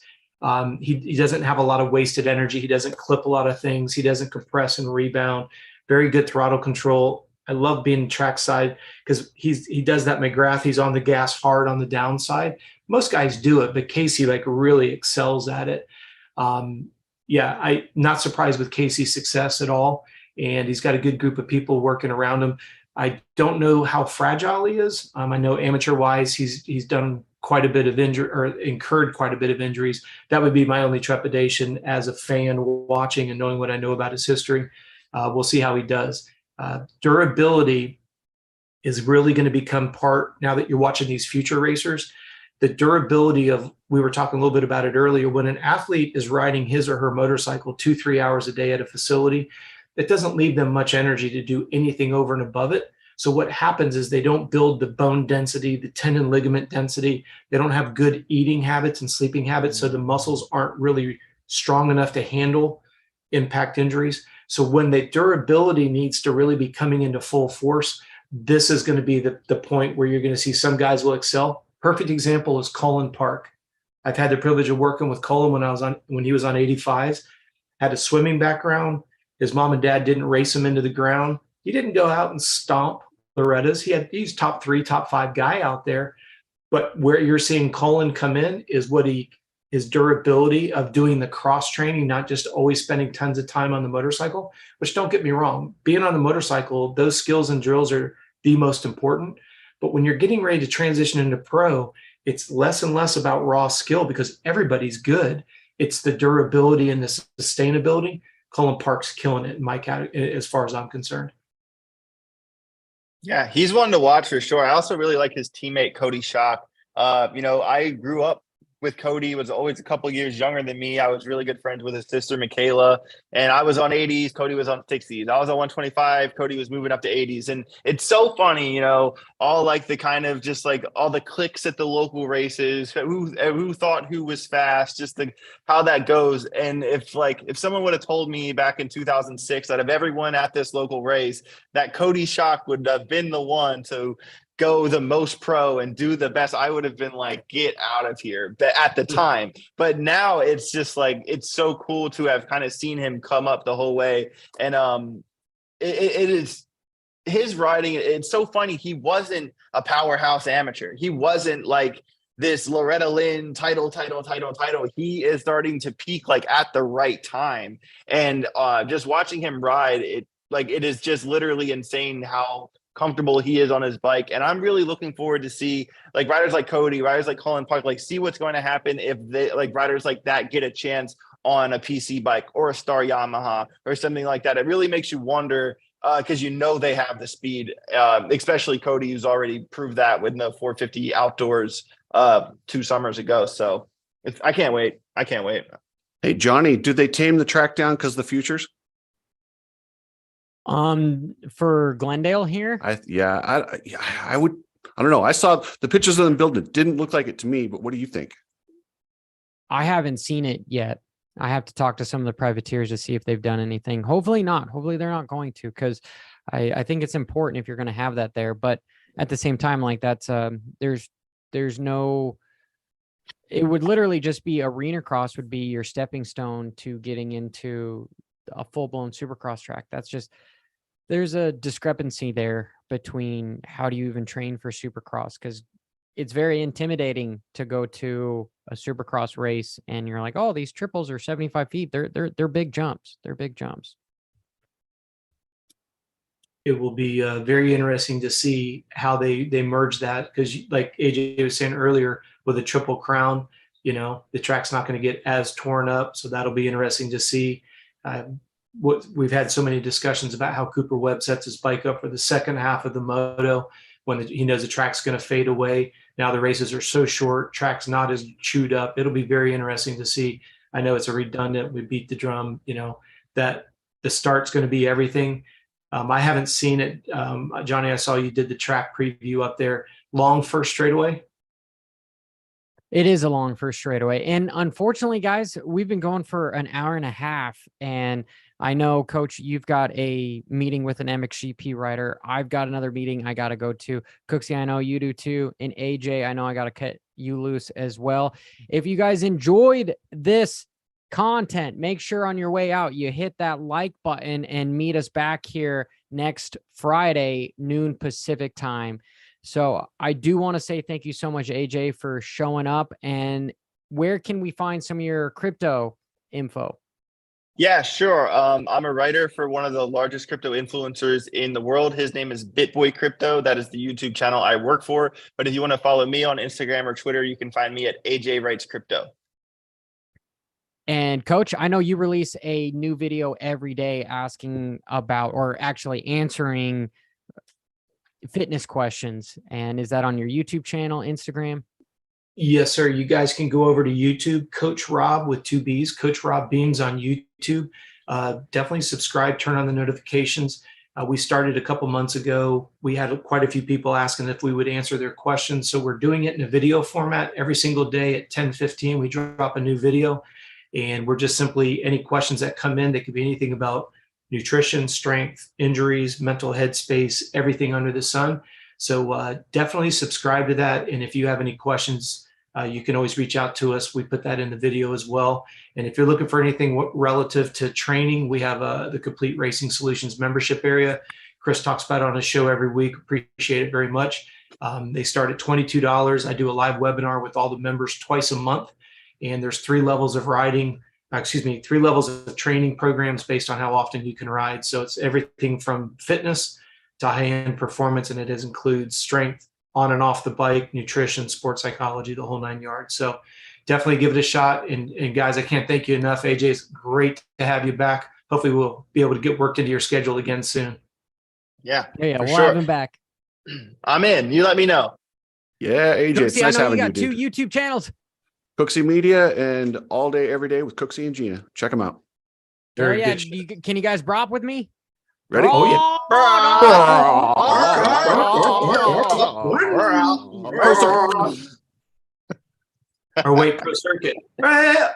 He doesn't have a lot of wasted energy. He doesn't clip a lot of things. He doesn't compress and rebound. Very good throttle control. I love being trackside because he does that McGrath. He's on the gas hard on the downside. Most guys do it, but Casey really excels at it. I'm not surprised with Casey's success at all. And he's got a good group of people working around him. I don't know how fragile he is. I know amateur wise, he's done quite a bit of injury or incurred quite a bit of injuries. That would be my only trepidation as a fan watching and knowing what I know about his history. We'll see how he does. Durability is really going to become part now that you're watching these future racers. the durability of, we were talking a little bit about it earlier, when an athlete is riding his or her motorcycle 2-3 hours a day at a facility, it doesn't leave them much energy to do anything over and above it. So what happens is they don't build the bone density, the tendon ligament density. They don't have good eating habits and sleeping habits. So the muscles aren't really strong enough to handle impact injuries. So when the durability needs to really be coming into full force, this is going to be the point where you're going to see some guys will excel. Perfect example is Colin Park. I've had the privilege of working with Colin when he was on 85s, had a swimming background. His mom and dad didn't race him into the ground. He didn't go out and stomp Loretta's. He's top 3, top 5 guy out there. But where you're seeing Colin come in is his durability of doing the cross training, not just always spending tons of time on the motorcycle, which, don't get me wrong, being on the motorcycle, those skills and drills are the most important. But when you're getting ready to transition into pro, it's less and less about raw skill because everybody's good. It's the durability and the sustainability. Colin Park's killing it in my category, as far as I'm concerned. Yeah, he's one to watch for sure. I also really like his teammate, Cody Schock. I grew up with Cody, was always a couple years younger than me. I was really good friends with his sister, Michaela, and I was on 80s. Cody was on 60s. I was on 125. Cody was moving up to 80s. And it's so funny, all like the kind of just like all the clicks at the local races, who thought who was fast, just how that goes. And if someone would have told me back in 2006 out of everyone at this local race that Cody Schock would have been the one to go the most pro and do the best, I would have been like, get out of here at the time. But now it's just like, it's so cool to have kind of seen him come up the whole way. And it is his riding. It's so funny. He wasn't a powerhouse amateur. He wasn't like this Loretta Lynn title. He is starting to peak like at the right time. And just watching him ride, it is just literally insane how comfortable he is on his bike. And I'm really looking forward to see like riders like Cody, riders like Colin Park, like see what's going to happen if they like riders like that get a chance on a PC bike or a Star Yamaha or something like that. It really makes you wonder because they have the speed, especially Cody, who's already proved that with the 450 outdoors 2 summers ago. So I can't wait. Hey, Johnny, do they tame the track down because the futures? For Glendale here, I would. I don't know. I saw the pictures of them building it. Didn't look like it to me, but what do you think? I haven't seen it yet. I have to talk to some of the privateers to see if they've done anything. Hopefully not. Hopefully they're not going to, because I think it's important if you're going to have that there. But at the same time, like that's there's no. It would literally just be arena cross would be your stepping stone to getting into a full blown supercross track. That's just. There's a discrepancy there between how do you even train for supercross, because it's very intimidating to go to a supercross race and you're like, oh, these triples are 75 feet. They're big jumps. They're big jumps. It will be very interesting to see how they merge that, because like AJ was saying earlier, with a triple crown, the track's not going to get as torn up. So that'll be interesting to see. We've had so many discussions about how Cooper Webb sets his bike up for the second half of the moto when he knows the track's going to fade away. Now the races are so short, track's not as chewed up. It'll be very interesting to see. I know it's a redundant, we beat the drum, that the start's going to be everything. I haven't seen it. Johnny, I saw you did the track preview up there. Long first straightaway. It is a long first straightaway. And unfortunately, guys, we've been going for an hour and a half. And I know, Coach, you've got a meeting with an MXGP rider. I've got another meeting I got to go to. Cooksey, I know you do too. And AJ, I know I got to cut you loose as well. If you guys enjoyed this content, make sure on your way out, you hit that like button and meet us back here next Friday, noon Pacific time. So I do want to say thank you so much, AJ, for showing up. And where can we find some of your crypto info? Yeah, sure. I'm a writer for one of the largest crypto influencers in the world. His name is BitBoy Crypto. That is the YouTube channel I work for. But if you want to follow me on Instagram or Twitter, you can find me at AJ Writes Crypto. And Coach, I know you release a new video every day asking about, or actually answering fitness questions. And is that on your YouTube channel, Instagram? Yes, sir. You guys can go over to YouTube, Coach Robb with 2 B's, Coach Robb Beams on YouTube. Definitely subscribe, turn on the notifications. We started a couple months ago. We had quite a few people asking if we would answer their questions. So we're doing it in a video format every single day at 10:15. We drop a new video, and we're just simply any questions that come in. They could be anything about nutrition, strength, injuries, mental headspace, everything under the sun. So definitely subscribe to that. And if you have any questions, you can always reach out to us. We put that in the video as well. And if you're looking for anything relative to training, we have the Complete Racing Solutions membership area. Chris talks about it on his show every week. Appreciate it very much. They start at $22. I do a live webinar with all the members twice a month. And there's 3 levels of riding, 3 levels of training programs based on how often you can ride. So it's everything from fitness to high-end performance, and it includes strength on and off the bike, nutrition, sports psychology, the whole 9 yards. So definitely give it a shot. And guys, I can't thank you enough. AJ, it's great to have you back. Hopefully we'll be able to get worked into your schedule again soon. Yeah, Yeah, for we'll sure. have him back. I'm in. You let me know. Yeah, AJ, it's Cooksey, nice I know having you you, got 2 dude. YouTube channels. Cooksey Media and All Day Every Day with Cooksey and Gina. Check them out. Very yeah, good. can you guys brop with me? Ready? Oh, yeah. Or wait, pro circuit. Uh,